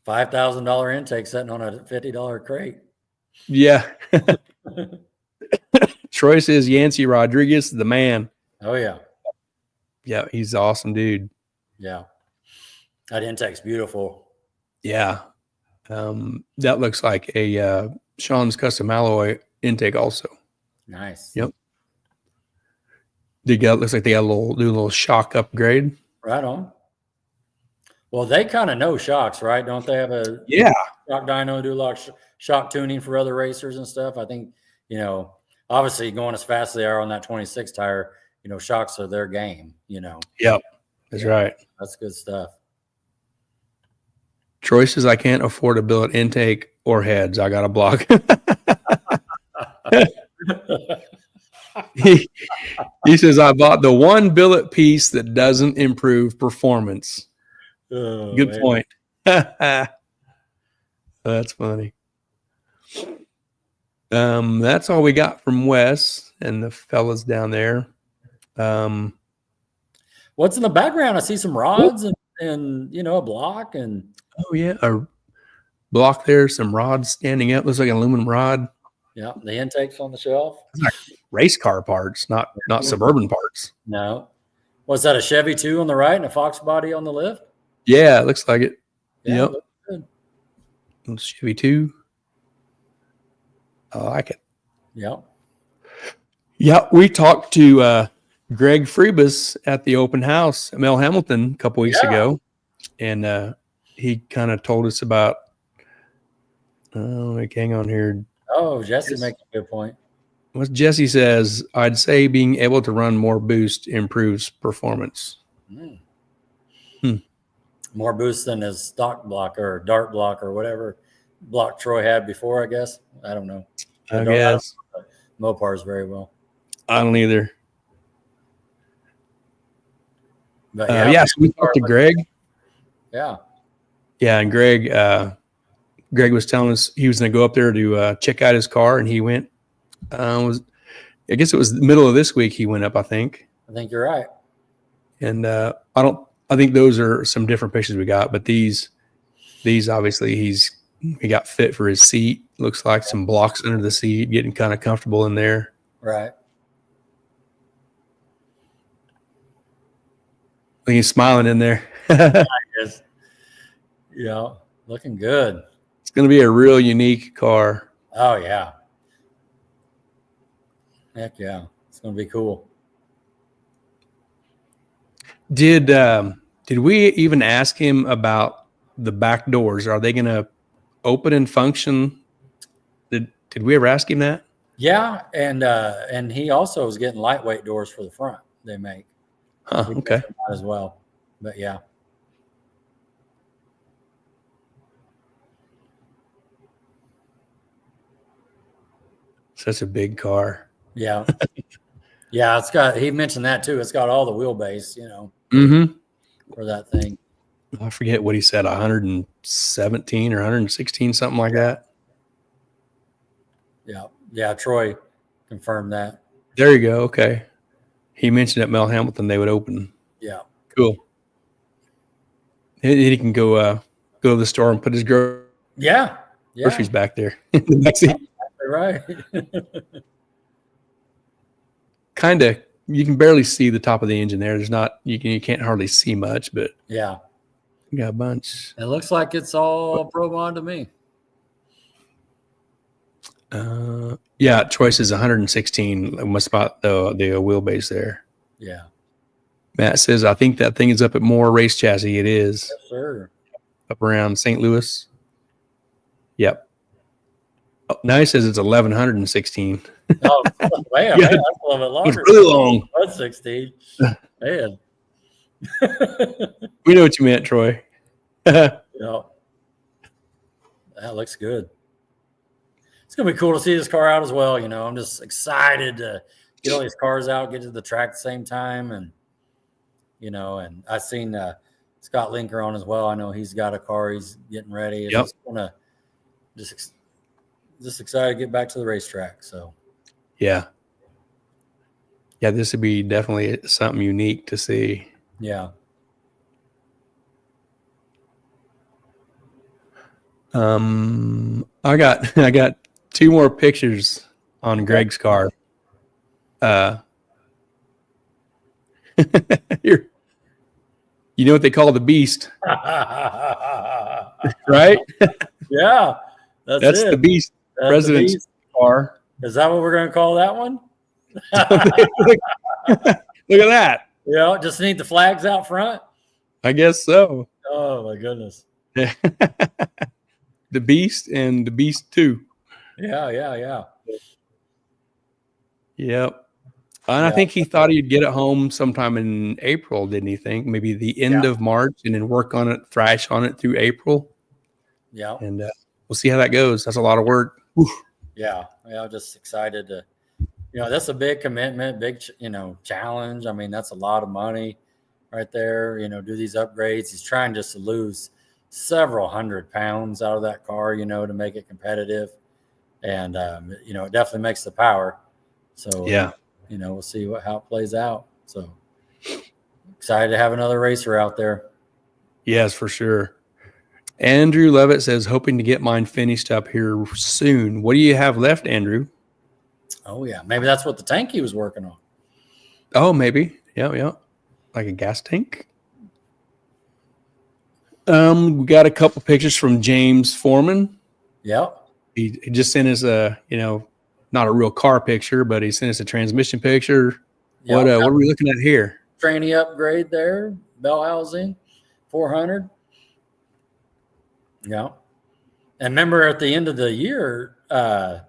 $5,000 intake sitting on a $50 crate. Yeah. Troy says Yancey Rodriguez, the man. Oh, yeah. Yeah, he's an awesome dude. Yeah. That intake's beautiful. Yeah. That looks like a Sean's Custom Alloy intake also. Nice. Yep. Looks like they got a little shock upgrade. Right on. Well, they kind of know shocks, right? Don't they have a shock dyno, do a lot of shock tuning for other racers and stuff? I think, obviously going as fast as they are on that 26 tire, shocks are their game, Yep. That's right. That's good stuff. Troy says, I can't afford a billet intake or heads. I got a block. He says, I bought the one billet piece that doesn't improve performance. Oh, Good man. point. That's funny. That's all we got from Wes and the fellas down there. What's in the background? I see some rods and a block and Oh yeah, a block there, some rods standing up. Looks like an aluminum rod. yeah, the intake's on the shelf. Race car parts, not Suburban parts. No. Was that a Chevy 2 on the right and a Fox body on the left? Yeah, it looks like it. Yeah, Yep. looks good. Little Chevy 2. I like it. Yep. Yeah, we talked to Greg Freebus at the open house at Mel Hamilton a couple weeks ago, and he kind of told us about. Hang on here. Oh, Jesse makes a good point. What Jesse says, I'd say being able to run more boost improves performance. More boost than his stock block or dart block or whatever block Troy had before, I guess. I don't know. I guess. Mopars very well. I don't either. But so we talked to Greg. Yeah. Yeah, and Greg was telling us he was going to go up there to check out his car, and he went. I guess it was the middle of this week he went up, I think. I think you're right. And I think those are some different pictures we got, but these obviously he got fit for his seat. Looks like some blocks under the seat, getting kind of comfortable in there. Right. I think he's smiling in there. Yes. Yeah, looking good. It's going to be a real unique car. Oh yeah. Heck yeah. It's gonna be cool. Did we even ask him about the back doors? Are they going to open and function? Did we ever ask him that? Yeah, and he also is getting lightweight doors for the front they make. Huh, We okay. checked them out as well. But yeah. Such a big car. Yeah. Yeah, he mentioned that too. It's got all the wheelbase, Mm-hmm. for that thing. I forget what he said, 117 or 116, something like that. Yeah. Yeah, Troy confirmed that. There you go. Okay. He mentioned at Mel Hamilton they would open. Yeah. Cool. He can go to the store and put his Yeah. Yeah. groceries back there in the back seat. Right. Kind of, you can barely see the top of the engine there. There's not, you can't hardly see much, but Yeah. you got a bunch. It looks like it's all Pro Mod to me. Yeah, choice is 116. Must about the wheelbase there. Yeah. Matt says, I think that thing is up at Moore Race Chassis. It is Yes, sir. up around St. Louis. Yep. Oh, now he says it's 1116. Oh, man, Yeah. man, that's a little bit It's longer. really long. That's 16. Man. We know what you meant, Troy. Yeah. That looks good. It's gonna be cool to see this car out as well. I'm just excited to get all these cars out, get to the track at the same time, and and I've seen Scott Linker on as well. I know he's got a car. He's getting ready. Yep. Just excited to get back to the racetrack. So yeah, this would be definitely something unique to see. Yeah. I got 2 more pictures on Greg's car. Here, you know what they call the Beast, right? Yeah, that's the Beast. That's President's the Beast. car. Is that what we're going to call that one? Look at that. Yeah, just need the flags out front. I guess so. Oh my goodness. The Beast and the Beast 2. Yeah. Yep. And I think he thought he'd get it home sometime in April, didn't he think? Maybe the end of March, and then work on it, thrash on it through April. Yeah. And we'll see how that goes. That's a lot of work. Whew. Yeah. I'm just excited to, that's a big commitment, big, challenge. I mean, that's a lot of money right there, do these upgrades. He's trying just to lose several hundred pounds out of that car, to make it competitive. And, it definitely makes the power. So, yeah. We'll see how it plays out. So excited to have another racer out there. Yes, for sure. Andrew Levitt says, hoping to get mine finished up here soon. What do you have left, Andrew? Oh, yeah. Maybe that's what the tank he was working on. Oh, maybe. Yeah. Like a gas tank. We got a couple pictures from James Foreman. Yep. He just sent us not a real car picture, but he sent us a transmission picture. Yep. What are we looking at here? Tranny upgrade there, bell housing, 400. Yeah. And remember at the end of the year, I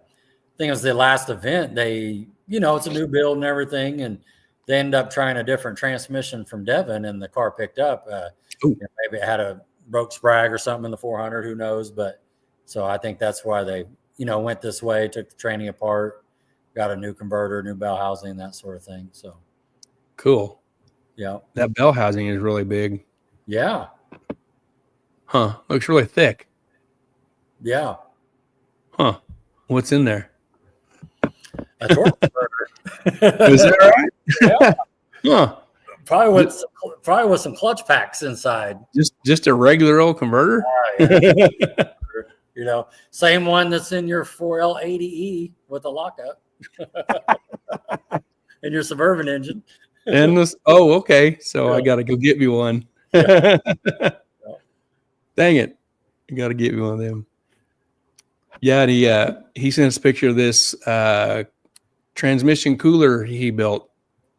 think it was the last event, they, it's a new build and everything, and they end up trying a different transmission from Devon, and the car picked up. Maybe it had a broke sprag or something in the 400, who knows? But so I think that's why they, went this way, took the training apart, got a new converter, new bell housing, that sort of thing. So cool. Yeah. That bell housing is really big. Yeah. Huh. Looks really thick. Yeah. Huh. What's in there? A torque converter. Is that right? Yeah. Huh. Probably with some clutch packs inside. Just a regular old converter? Yeah. Same one that's in your 4L80E with a lockup. And your Suburban engine. And this, okay. So I got to go get me one. Yeah. Dang it. I got to get me one of them. Yeah, he sent us a picture of this transmission cooler he built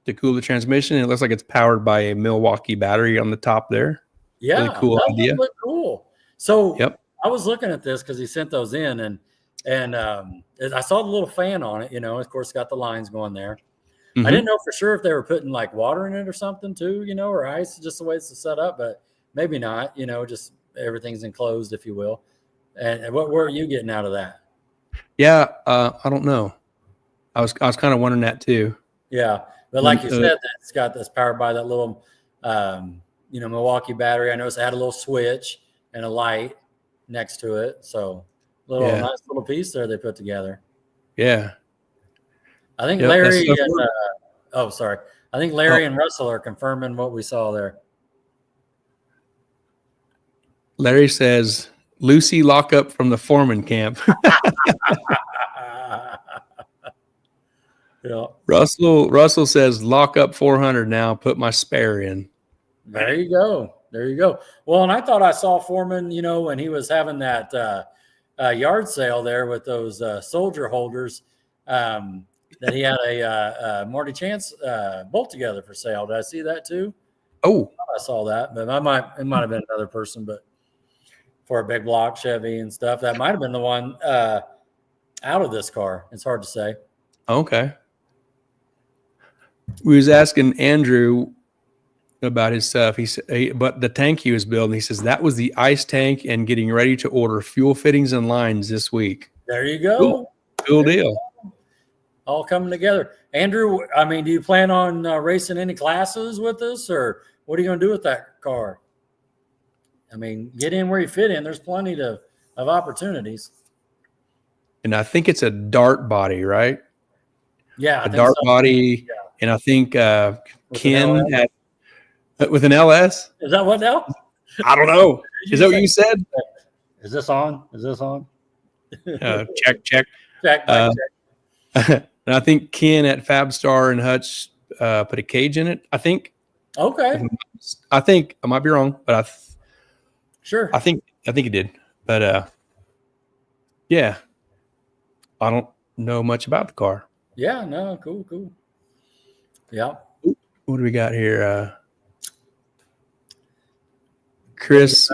to cool the transmission. It looks like it's powered by a Milwaukee battery on the top there. Yeah, really cool idea. Look cool. So yep. I was looking at this because he sent those in, and I saw the little fan on it. Of course, got the lines going there. Mm-hmm. I didn't know for sure if they were putting like water in it or something too, or ice, just the way it's set up, but maybe not. Just everything's enclosed, if you will. And what were you getting out of that? Yeah, I don't know. I was kind of wondering that too. Yeah, but like you said, it's got this powered by that little, Milwaukee battery. I noticed it had a little switch and a light next to it. So nice little piece there they put together. Yeah. I think Larry I think Larry and Russell are confirming what we saw there. Larry says, Lucy lockup from the Foreman camp. Yeah. Russell says, lock up 400 now, put my spare in. There you go. Well, and I thought I saw Foreman, when he was having that yard sale there with those soldier holders, that he had a Marty Chance bolt together for sale. Did I see that too? Oh, I saw that, but it might have been another person, but for a big block Chevy and stuff, that might have been the one out of this car. It's hard to say. Okay. We was asking Andrew about his stuff. He said, but the tank he was building, he says that was the ice tank and getting ready to order fuel fittings and lines this week. There you go. Cool deal. all coming together. Andrew, I mean, do you plan on racing any classes with us, or what are you going to do with that car? I mean, get in where you fit in. There's plenty of opportunities. And I think it's a dart body, right? Yeah, I A think dart so. body. Yeah. And I think With Ken an LS? with an LS. Is that what now? I don't know. Is that what you said? Is this on? Is this on? Check. Check. Check. And I think Ken at Fabstar and Hutch put a cage in it. I think Okay. I might be wrong, but Sure. I think he did. But yeah, I don't know much about the car. Yeah. No. Cool. Yeah. What do we got here? Chris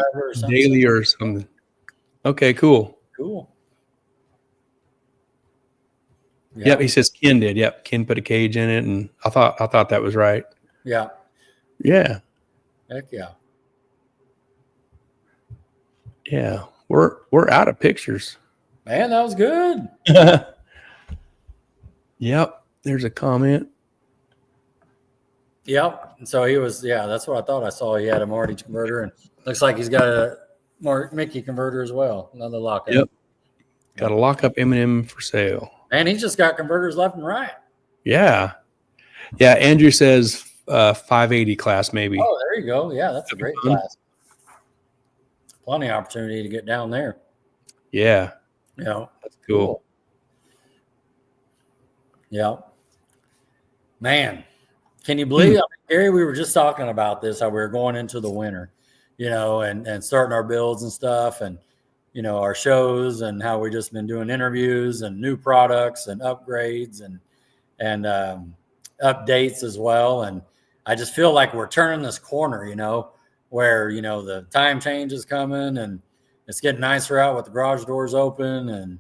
Daly or something. Okay, cool. Cool. Yeah. Yep, he says Ken did. Yep, Ken put a cage in it, and I thought that was right. Yeah. Yeah. Heck yeah. Yeah. We're out of pictures. Man, that was good. Yep. There's a comment. Yep. And so he was, yeah, that's what I thought I saw. He had a Marty converter, and looks like he's got a Mickey converter as well. Another lockup. Yep. Got a lockup M&M for sale. And he's just got converters left and right. Yeah. Yeah. Andrew says 580 class, maybe. Oh, there you go. Yeah, that's a great class. Plenty of opportunity to get down there. Yeah. Yeah. That's cool. Yeah. Man, can you believe, I mean, Gary, we were just talking about this, how we were going into the winter, and starting our builds and stuff, and, our shows, and how we just been doing interviews and new products and upgrades and updates as well. And I just feel like we're turning this corner, where, the time change is coming, and it's getting nicer out with the garage doors open,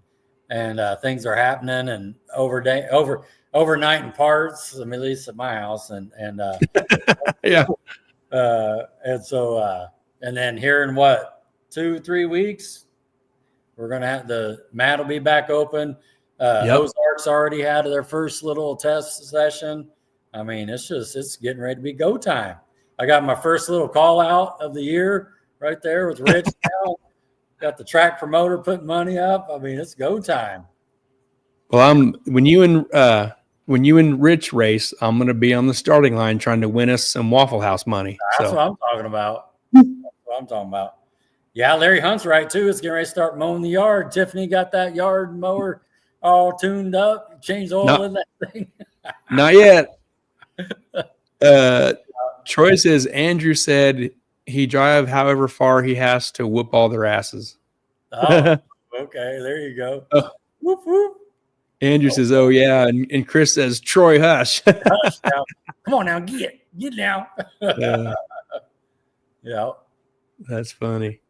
and things are happening, and overnight parts, I mean, at least at my house, and Yeah. and so and then here in 2-3 weeks, we're gonna have the mat will be back open. Ozarks already had their first little test session. I mean, it's getting ready to be go time. I got my first little call out of the year right there with Rich now. Got the track promoter putting money up. I mean, it's go time. Well, when you and Rich race, I'm going to be on the starting line trying to win us some Waffle House money. That's what I'm talking about. That's what I'm talking about. Yeah, Larry Hunt's right too. It's getting ready to start mowing the yard. Tiffany got that yard mower all tuned up. Changed oil in that thing. Not yet. Troy says Andrew said he drive however far he has to whoop all their asses. Oh, okay. There you go. Whoop, whoop. Andrew says, "Oh yeah," and Chris says, "Troy, hush." Hush now. Come on now, get now. Yeah, that's funny.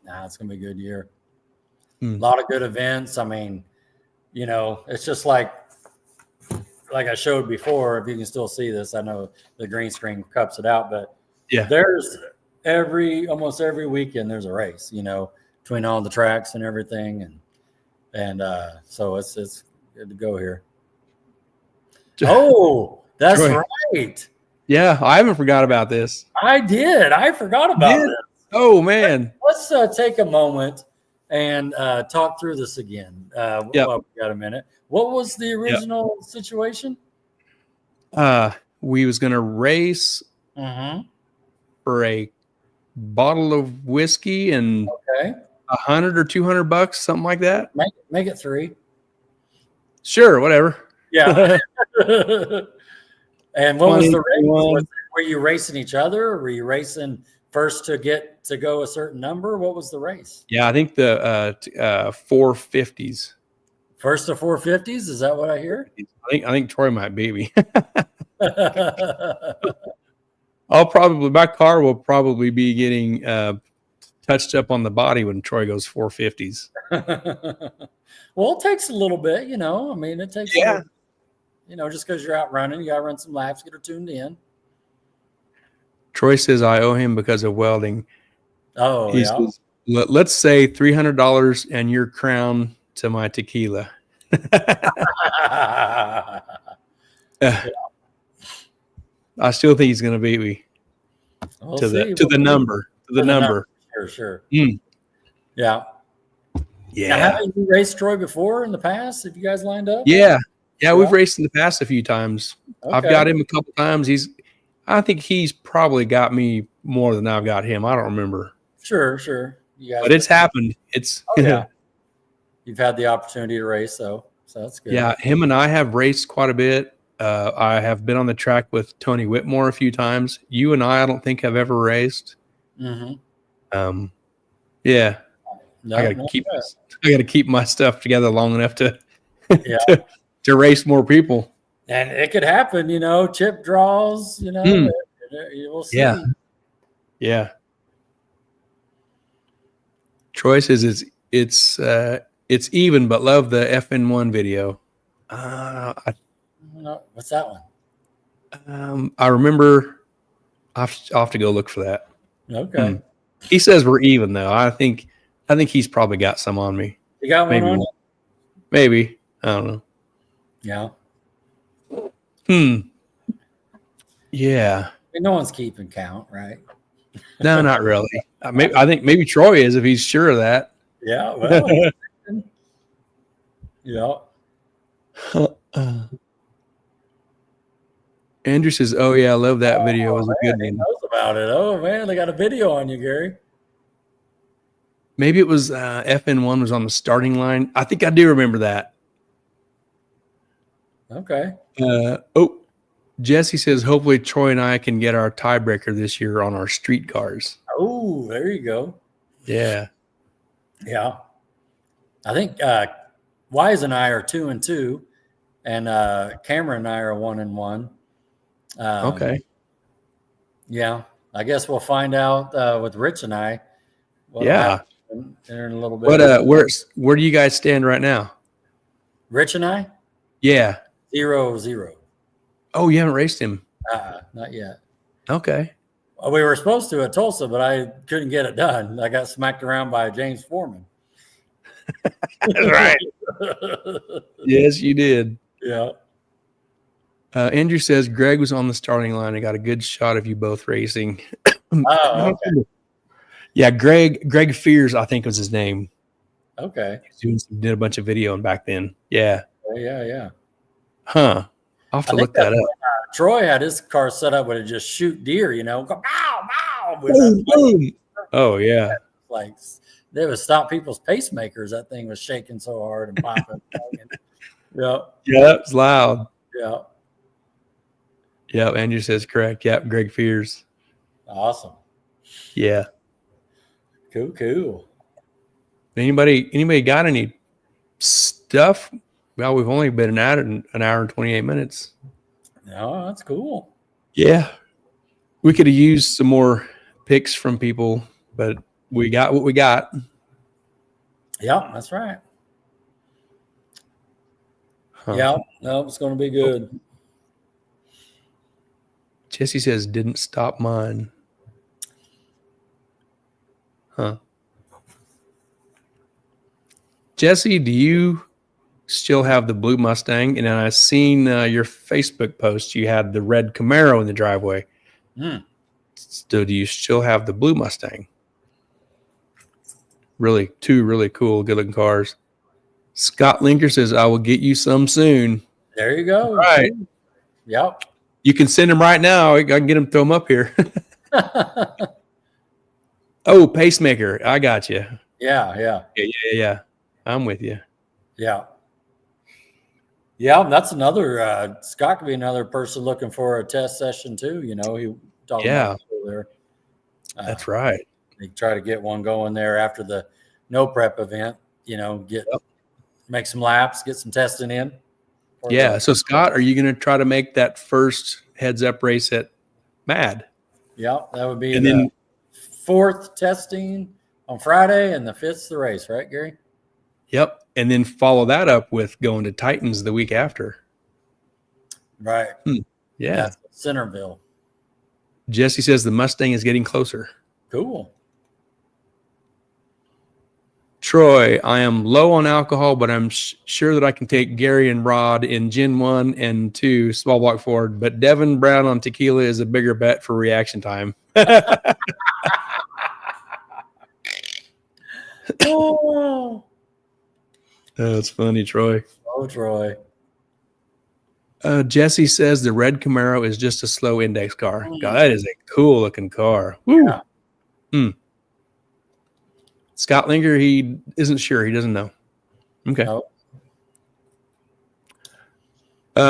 Nah, it's gonna be a good year. A lot of good events. I mean, it's just like I showed before. If you can still see this, I know the green screen cups it out, but yeah, there's almost every weekend there's a race. Between all the tracks and everything, and so it's good to go here. Oh, that's Troy. right. Yeah, I haven't forgot about this. I did. I forgot about it. Oh man. Let's take a moment and talk through this again. Well, we got a minute. What was the original situation? We was gonna race for a bottle of whiskey and $100 or $200, something like that. Make it 3. Sure, whatever. Yeah. And what was the race? Were you racing each other, or were you racing first to get to go a certain number? What was the race? Yeah, I think the 450s. First to 450s? Is that what I hear? I think Troy might beat me. My car will probably be getting touched up on the body when Troy goes 450s. Well, it takes a little bit, I mean, it takes just because you're out running, you got to run some laps, get her tuned in. Troy says I owe him because of welding. Oh, he says, let's say $300 and your crown to my tequila. I still think he's going to beat me We'll to see. the number. To the number. Sure. Mm. Yeah. Now, Yeah. haven't you raced Troy before in the past? Have you guys lined up? Yeah. Yeah. We've Yeah. raced in the past a few times. I've Okay. got him a couple times. I think he's probably got me more than I've got him. I don't remember. Sure. You guys, But it's happened. It's yeah. You've had the opportunity to race, so that's good. Yeah, him and I have raced quite a bit. I have been on the track with Tony Whitmore a few times. You and I don't think have ever raced. Mm-hmm. Yeah, No, I got to keep my stuff together long enough to Yeah. to race more people. And it could happen, chip draws, we'll see. Yeah. Troy says it's even, but love the FN1 video. What's that one? I remember. I'll have to go look for that. Okay. He says we're even though. I think he's probably got some on me. You got one on? Maybe. I don't know. Yeah. Yeah. No one's keeping count, right? No, not really. I think maybe Troy is if he's sure of that. Yeah. Well. Yeah. Andrew says, "Oh yeah, I love that video. It was a good one." He knows about it. Oh man, they got a video on you, Gary. Maybe it was FN1 was on the starting line. I think I do remember that. Okay. Jesse says, hopefully Troy and I can get our tiebreaker this year on our street cars. Oh, there you go. Yeah. Yeah. I think Wise and I are 2-2, and Cameron and I are 1-1. Okay. Yeah. I guess we'll find out with Rich and I. Yeah. In a little bit. Where do you guys stand right now? Rich and I? Yeah. 0-0. Oh, you haven't raced him? Not yet. Okay. We were supposed to at Tulsa, but I couldn't get it done. I got smacked around by James Foreman. That's right. Yes, you did. Yeah. Andrew says Greg was on the starting line and got a good shot of you both racing. Oh, okay. Yeah, Greg Fears, I think was his name. Okay. Did a bunch of videoing back then. Yeah. Yeah. Huh. I'll have to look that up. Troy had his car set up with it just shoot deer, go bow, bow. Boom, boom. Oh, yeah. Like they would stop people's pacemakers. That thing was shaking so hard and popping. Yeah. Yeah, that was loud. Yeah. Yeah, Andrew says correct. Yep, Greg Fears. Awesome. Yeah. Cool. Anybody got any stuff? Well, we've only been at it an hour and 28 minutes. No, that's cool. Yeah. We could have used some more picks from people, but we got what we got. Yeah, that's right. Huh. Yeah, no, it's going to be good. Jesse says didn't stop mine. Huh. Jesse, do you still have the blue Mustang? And I seen your Facebook post. You had the red Camaro in the driveway. So do you still have the blue Mustang? Really, two really cool, good-looking cars. Scott Linker says, I will get you some soon. There you go. All right. Yep. You can send them right now. I can get them, throw them up here. Oh, pacemaker. I got you. Yeah. I'm with you. Yeah. Yeah, that's another Scott could be another person looking for a test session too. He talked about there. That's right. They try to get one going there after the no prep event, make some laps, get some testing in. Yeah. So Scott, are you going to try to make that first heads up race at MAD? Yeah, that would be the 4th testing on Friday and the 5th the race, right, Gary? Yep. And then follow that up with going to Titans the week after. Right. Yeah. That's Centerville. Jesse says the Mustang is getting closer. Cool. Troy, I am low on alcohol, but I'm sure that I can take Gary and Rod in Gin 1 and 2, small block Ford. But Devin Brown on tequila is a bigger bet for reaction time. Oh, That's funny, Troy. Troy. Jesse says the red Camaro is just a slow index car. God, that is a cool looking car. Woo. Yeah. Scott Linger, he isn't sure. He doesn't know. Okay. Oh.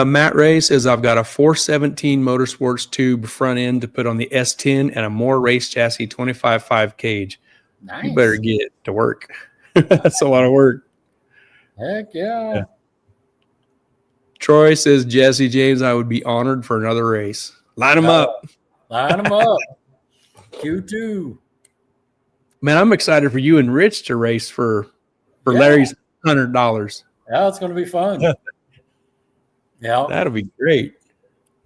Matt Ray says, I've got a 417 Motorsports tube front end to put on the S10 and a more race chassis 25.5 cage. Nice. You better get to work. That's a lot of work. Heck yeah. Troy says, Jesse James, I would be honored for another race. Line them up. Line them up. Q2. Man, I'm excited for you and Rich to race for Larry's $100. Yeah, it's going to be fun. Yeah. That'll be great.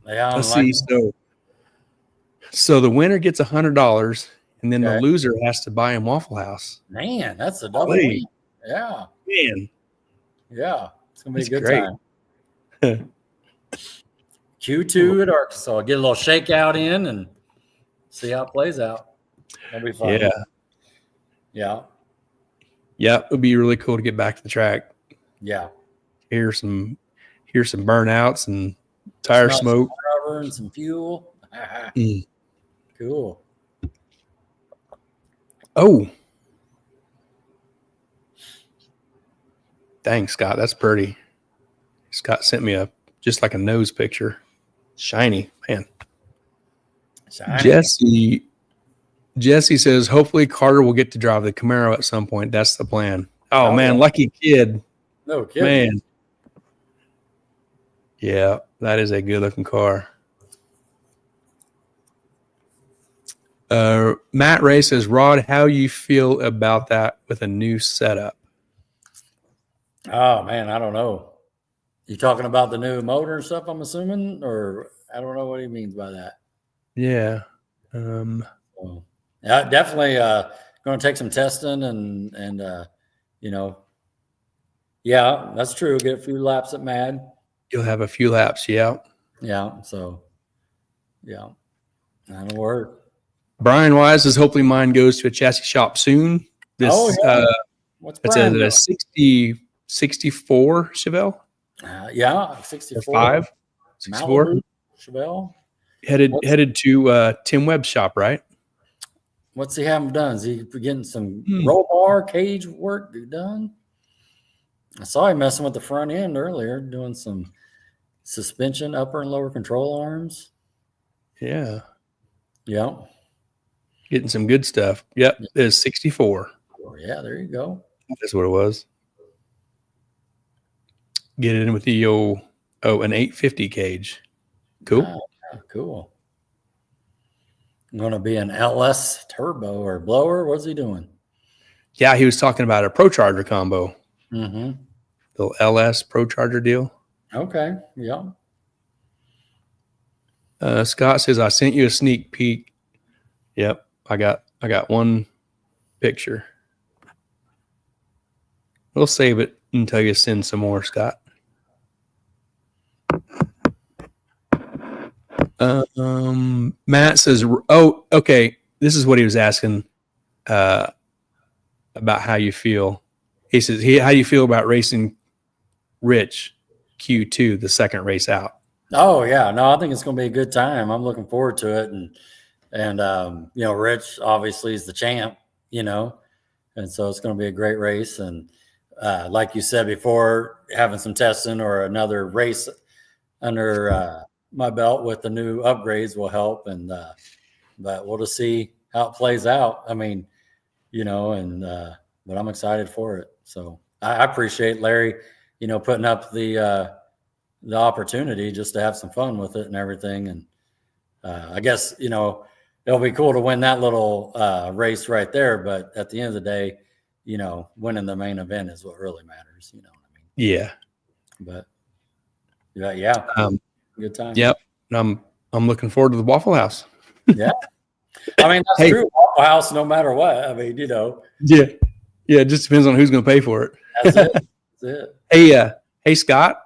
Yeah. Let's see. So the winner gets $100, and then the loser has to buy him Waffle House. Man, that's a double win. Yeah. Man. Yeah. It's going to be a good great time. Q2 at Arkansas. Get a little shakeout in and see how it plays out. That'll be fun. Yeah. Yeah. Yeah. It would be really cool to get back to the track. Yeah. Hear some burnouts and tire smoke. Some rubber and some fuel. Cool. Oh. Thanks, Scott. That's pretty. Scott sent me just like a nose picture. Shiny, man. Shiny. Jesse says, hopefully Carter will get to drive the Camaro at some point. That's the plan. Oh man, lucky kid. No kidding. Man. Yeah, that is a good looking car. Matt Ray says, Rod, how you feel about that with a new setup? Oh man, I don't know. You talking about the new motor and stuff, I'm assuming, or I don't know what he means by that. Yeah. Yeah, definitely going to take some testing and yeah, that's true. Get a few laps at Mad. You'll have a few laps, yeah. Yeah, so yeah, that'll work. Brian Wise says, hopefully mine goes to a chassis shop soon. This what's it's Brian? a 64 Chevelle? Yeah, 64. 5? 64? Chevelle. Headed to Tim Webb's shop, right? What's he having done? Is he getting some roll bar cage work done? I saw him messing with the front end earlier, doing some suspension, upper and lower control arms. Yeah. Yeah. Getting some good stuff. Yep. It's 64. Oh, yeah, there you go. That's what it was. Get it in with the an 850 cage. Cool. Yeah, cool. Going to be an LS turbo or blower. What's he doing? Yeah, he was talking about a Pro Charger combo. Mm-hmm. The LS Pro Charger deal. Okay. Yeah. Scott says, I sent you a sneak peek. Yep. I got one picture. We'll save it until you send some more, Scott. Matt says, oh, okay. This is what he was asking about how you feel. He says, how do you feel about racing Rich Q2, the second race out? Oh yeah. No, I think it's going to be a good time. I'm looking forward to it. And Rich obviously is the champ, and so it's going to be a great race. And like you said before, having some testing or another race under my belt with the new upgrades will help. And but we'll just see how it plays out. I mean, but I'm excited for it. So I appreciate Larry, putting up the opportunity just to have some fun with it and everything. And I guess, it'll be cool to win that little race right there. But at the end of the day, winning the main event is what really matters. You know what I mean? Yeah. But yeah. Good time. Yep. I'm looking forward to the Waffle House. Yeah. I mean, that's true. Waffle House, no matter what. I mean, Yeah. Yeah, it just depends on who's going to pay for it. That's it. That's it. Hey, Scott.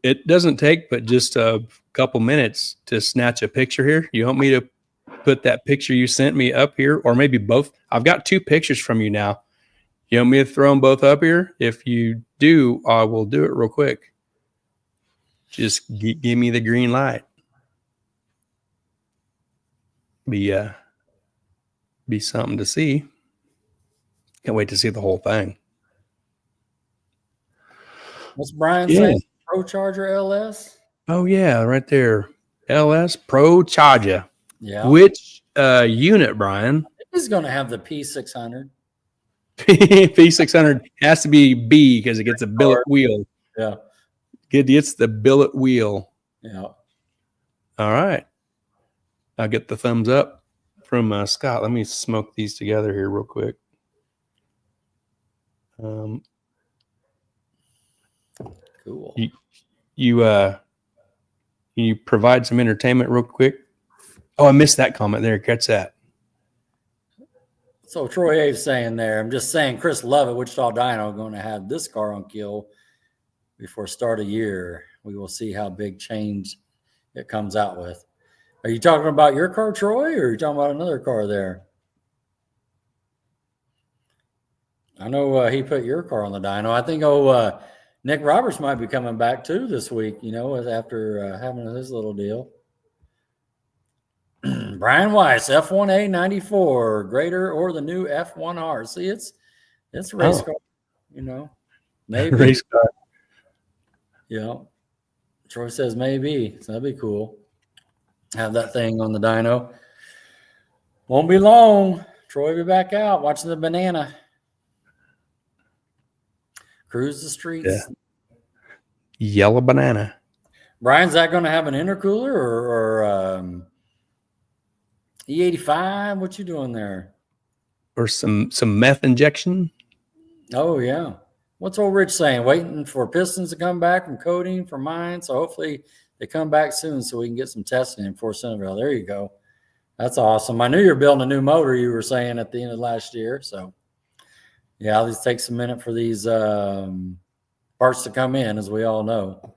It doesn't take but just a couple minutes to snatch a picture here. You want me to put that picture you sent me up here, or maybe both? I've got 2 pictures from you now. You want me to throw them both up here? If you do, I will do it real quick. Just give me the green light. Be something to see. Can't wait to see the whole thing. What's Brian saying? Pro Charger LS? Oh yeah, right there. LS Pro Charger. Yeah. Which unit, Brian? He's going to have the P600. P600 has to be B because it gets a billet wheel. Yeah. It gets the billet wheel. Yeah. All right. I'll get the thumbs up from Scott. Let me smoke these together here real quick. Cool. You provide some entertainment real quick. Oh, I missed that comment there. Catch that. So Troy A's saying there, I'm just saying Chris Lovett, Wichita Dyno, going to have this car on kill before start of year. We will see how big change it comes out with. Are you talking about your car, Troy, or are you talking about another car there? I know he put your car on the dyno. I think Nick Roberts might be coming back too this week, after having his little deal. Brian Weiss, F1A 94, greater or the new F1R. See, it's a race car, maybe. Race car. Yeah. Troy says maybe. So that'd be cool. Have that thing on the dyno. Won't be long. Troy will be back out watching the banana. Cruise the streets. Yeah. Yellow banana. Brian's that going to have an intercooler or E85? What you doing there? Or some meth injection? Oh, yeah. What's old Rich saying? Waiting for pistons to come back from coating for mine. So hopefully they come back soon so we can get some testing in Fort Centerville. There you go. That's awesome. I knew you were building a new motor, you were saying at the end of last year. So, yeah, this takes a minute for these parts to come in, as we all know.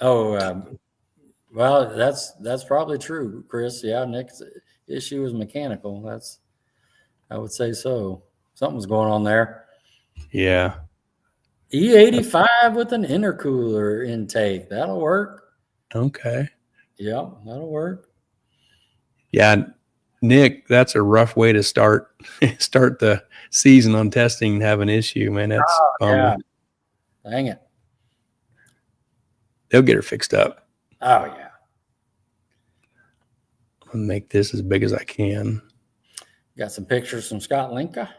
Oh, well, that's probably true, Chris. Yeah, Nick's issue is mechanical. I would say so. Something's going on there. Yeah. E85 with an intercooler intake. That'll work. Okay. Yeah, that'll work. Yeah, Nick, that's a rough way to start the season on testing and have an issue, man. That's yeah. Dang it. They'll get her fixed up. Oh, yeah. I'll make this as big as I can. Got some pictures from Scott Linka?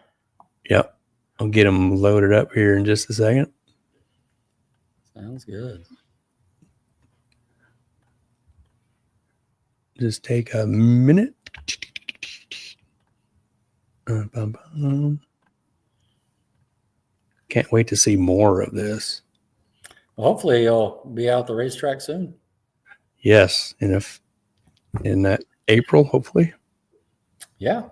Yep. I'll get them loaded up here in just a second. Sounds good. Just take a minute. Can't wait to see more of this. Well, hopefully you'll be out the racetrack soon. Yes, in that April, hopefully. Yeah.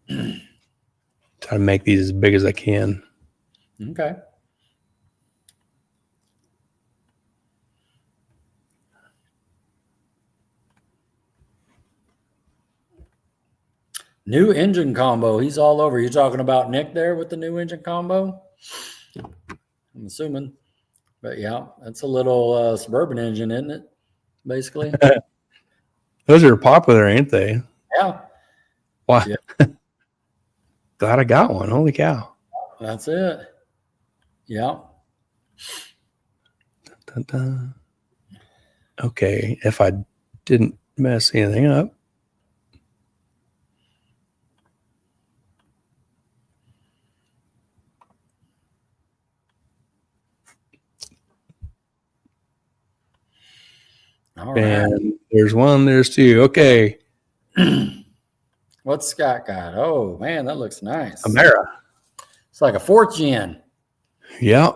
Try to make these as big as I can. Okay. New engine combo. He's all over. You talking about Nick there with the new engine combo? I'm assuming. But yeah, that's a little Suburban engine, isn't it? Basically. Those are popular, ain't they? Yeah. Wow. Yeah. Glad I got one. Holy cow. That's it. Yeah. Dun, dun, dun. Okay. If I didn't mess anything up. All right. And there's one, there's two. Okay. What's Scott got? Oh, man, that looks nice. Amera. It's like a 4th gen. Yeah.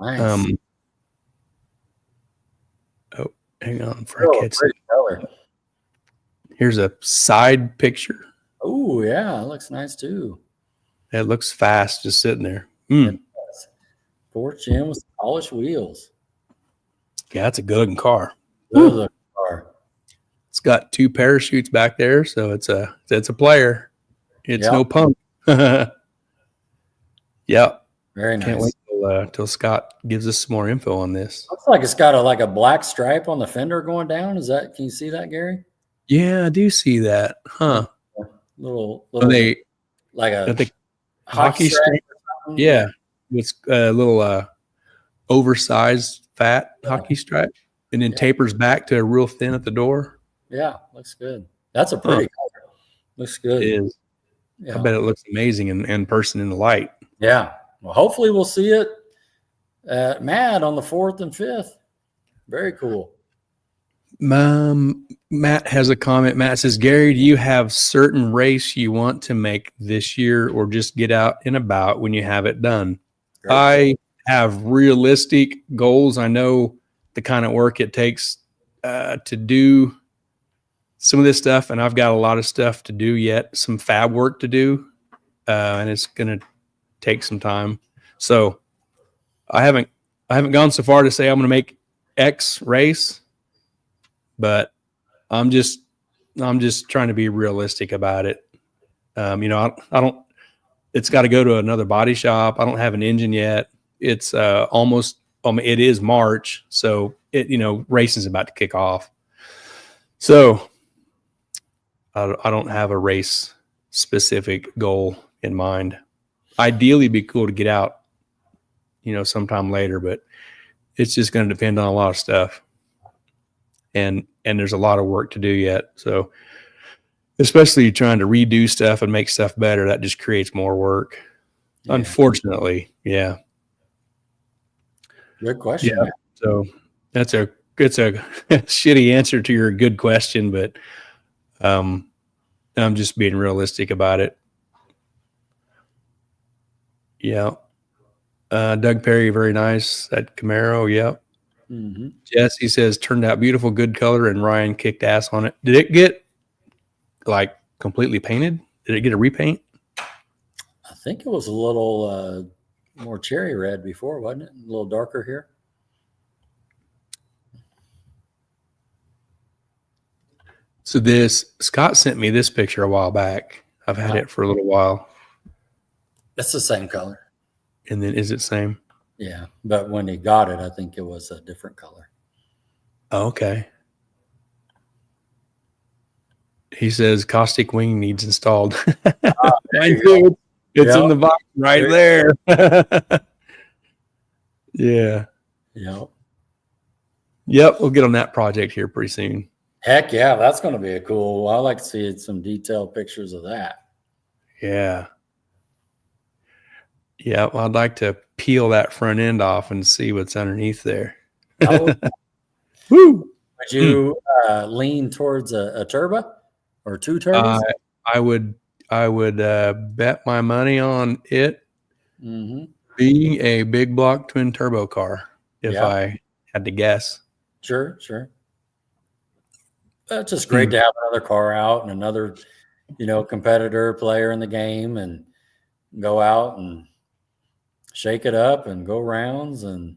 Nice. Oh, hang on. For a Pretty color. Here's a side picture. Oh, yeah. It looks nice too. It looks fast just sitting there. Mm. Fourth gen with polished wheels. Yeah, that's a good looking car. Good looking car. It's got 2 parachutes back there, so it's a player. It's Yep. no punk. Yep. Very nice. Can't wait till Scott gives us some more info on this. Looks like it's got a black stripe on the fender going down. Can you see that, Gary? Yeah, I do see that. Huh. Little Are they like a the hockey stripe or something? Yeah. It's a little oversized fat hockey stripe and then tapers back to real thin at the door. Yeah, looks good. That's a pretty color. Looks good. It is. Yeah. I bet it looks amazing in person in the light. Yeah. Well, hopefully we'll see it at MAD on the 4th and 5th. Very cool. Matt has a comment. Matt says, Gary, do you have certain race you want to make this year or just get out and about when you have it done? Great. I have realistic goals. I know the kind of work it takes to do some of this stuff, and I've got a lot of stuff to do yet, some fab work to do, and it's going to take some time. So I haven't gone so far to say I'm going to make X race, but I'm just trying to be realistic about it. I don't. It's got to go to another body shop. I don't have an engine yet. It's almost. It is March, so racing's about to kick off. So I don't have a race specific goal in mind. Ideally, it'd be cool to get out, sometime later, but it's just going to depend on a lot of stuff. And there's a lot of work to do yet. So especially trying to redo stuff and make stuff better, that just creates more work. Yeah. Unfortunately. Yeah. Good question. Yeah. So it's a shitty answer to your good question, but I'm just being realistic about it. Yeah. Doug Perry, very nice. That Camaro. Yep. Mm-hmm. Jesse says, turned out beautiful, good color, and Ryan kicked ass on it. Did it get completely painted? Did it get a repaint? I think it was a little more cherry red before, wasn't it? A little darker here. So Scott sent me this picture a while back. I've had it for a little while. It's the same color. And then is it same? Yeah, but when he got it, I think it was a different color. Oh, okay. He says caustic wing needs installed. It's in the box right there. Yeah. Yep. We'll get on that project here pretty soon. Heck yeah, that's going to be a cool. I'd like to see some detailed pictures of that. Yeah. Yeah, well, I'd like to peel that front end off and see what's underneath there. Woo! Would you lean towards a turbo or 2 turbos? I would bet my money on it being a big block twin turbo car if I had to guess. Sure. It's just great to have another car out and another, competitor player in the game and go out and shake it up and go rounds and.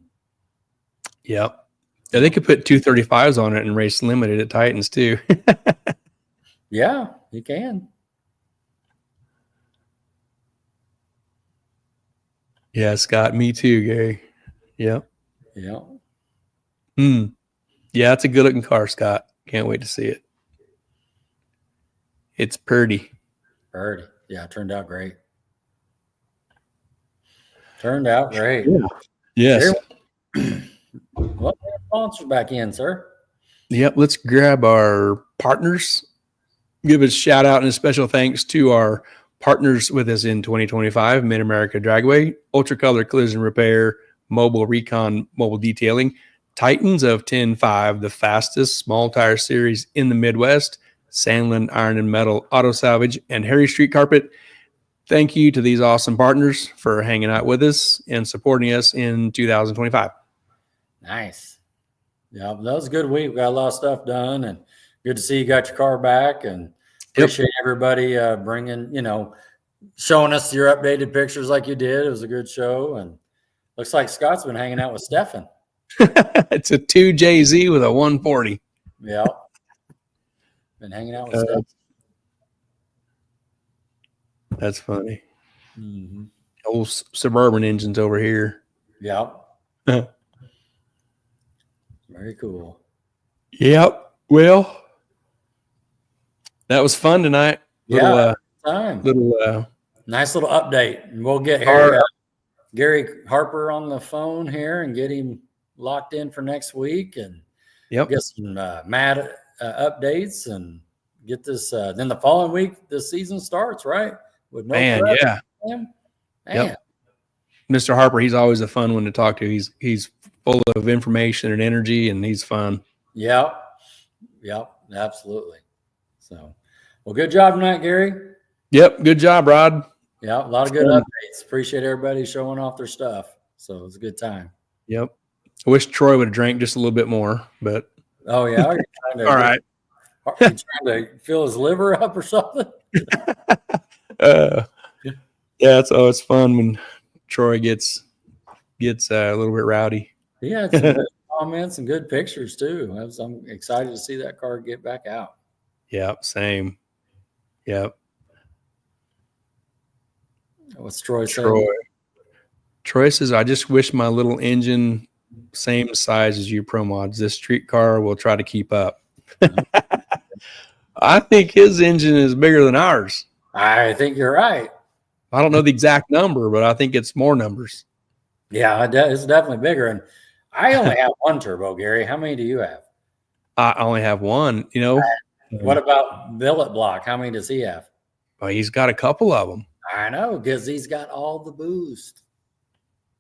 Yep. Yeah, they could put 235s on it and race limited at Titans too. Yeah, you can. Yeah, Scott, me too, Gary. Yep. Yeah. Yeah, it's a good looking car, Scott. Can't wait to see it. It's pretty. Yeah, it turned out great. Yeah. Yes. Well, sponsors back in, sir. Yep. Let's grab our partners. Give a shout out and a special thanks to our partners with us in 2025, Mid-America Dragway, Ultra Color Collision Repair, Mobile Recon Mobile Detailing, Titans of 10.5, the fastest small tire series in the Midwest, Sandland Iron and Metal Auto Salvage, and Harry Street Carpet. Thank you to these awesome partners for hanging out with us and supporting us in 2025. Nice. Yeah, that was a good week. We got a lot of stuff done and good to see you got your car back, and appreciate everybody bringing, showing us your updated pictures like you did. It was a good show, and looks like Scott's been hanging out with Stefan. It's a 2JZ with a 140. Yeah. Been hanging out with Stefan. That's funny. Mm-hmm. Old Suburban engines over here. Yeah. Very cool. Yep. Well, that was fun tonight. Nice little update. And we'll get Gary Harper on the phone here and get him locked in for next week, and get some Matt updates and get this. Then the following week, the season starts, right? With no prep. Yep. Mr. Harper, he's always a fun one to talk to. He's full of information and energy, and he's fun. Yep, absolutely. So, well, good job tonight, Gary. Yep, good job, Rod. Yeah, a lot of good updates. Appreciate everybody showing off their stuff. So it was a good time. Yep. I wish Troy would have drank just a little bit more, but. Oh, yeah. Are you trying to, all right. Are you trying to fill his liver up or something? Yeah, it's fun when Troy gets a little bit rowdy. Yeah, some good comments and good pictures too. I'm excited to see that car get back out. Yep, same. Yep. What's Troy saying? Troy says, I just wish my little engine same size as you, Pro Mods. This street car will try to keep up. I think his engine is bigger than ours. I think you're right. I don't know the exact number, but I think it's more numbers. Yeah, it's definitely bigger. And I only have one turbo, Gary. How many do you have? I only have one. What about billet block? How many does he have? Well, he's got a couple of them. I know, because he's got all the boost.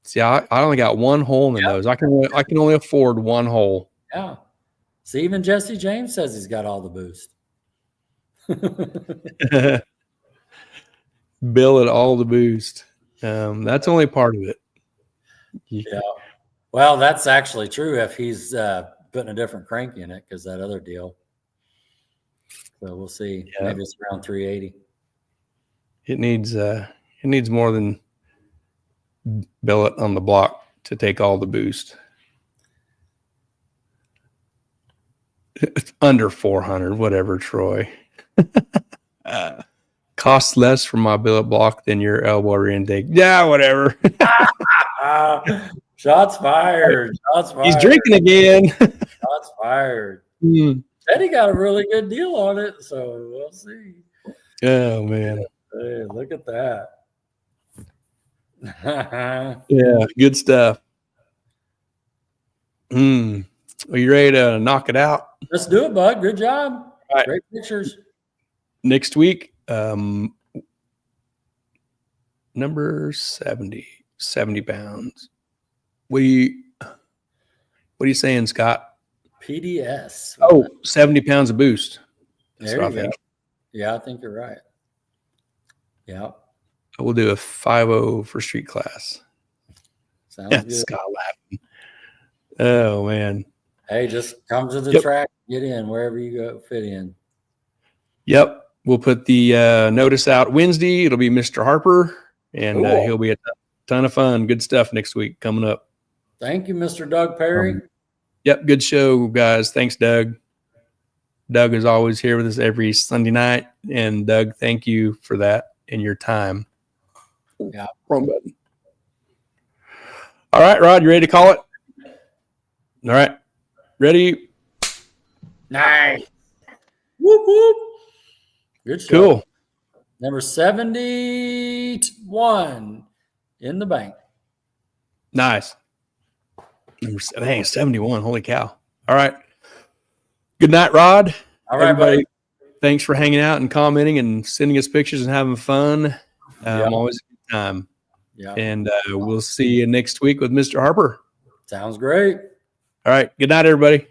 See, I only got one hole in those. I can only afford one hole. Yeah. See, even Jesse James says he's got all the boost. Bill at all the boost. That's only part of it. Yeah. Well, that's actually true if he's putting a different crank in it, because that other deal. So we'll see. Yeah. Maybe it's around 380. It needs more than billet on the block to take all the boost. It's under 400, whatever, Troy. Costs less for my billet block than your elbow rear intake. Yeah, whatever. Shots fired. Shots fired. He's drinking again. Shots fired. Eddie got a really good deal on it, so we'll see. Oh, man. Hey, look at that. Yeah, good stuff. Are you ready to knock it out? Let's do it, bud. Good job. All right. Great pictures. Next week, number 70 pounds. What are you saying, Scott? PDS. Oh, 70 pounds of boost. That's there you go. Yeah, I think you're right. Yeah. We'll do a 5.0 for street class. Sounds good. Scott laughing. Oh, man. Hey, just come to the track, get in wherever you go, fit in. Yep. We'll put the notice out Wednesday. It'll be Mr. Harper, and he'll be a ton of fun. Good stuff next week coming up. Thank you, Mr. Doug Perry. Yep. Good show, guys. Thanks, Doug. Doug is always here with us every Sunday night. And Doug, thank you for that and your time. Yeah. Wrong button. All right, Rod, you ready to call it? All right. Ready? Nice. Whoop, whoop. Good show. Cool. Number 71 in the bank. Nice. Dang, 71. Holy cow. All right. Good night, Rod. All right, everybody. buddy. Thanks for hanging out and commenting and sending us pictures and having fun. Always a good time. Yeah. And we'll see you next week with Mr. Harper. Sounds great. All right. Good night, everybody.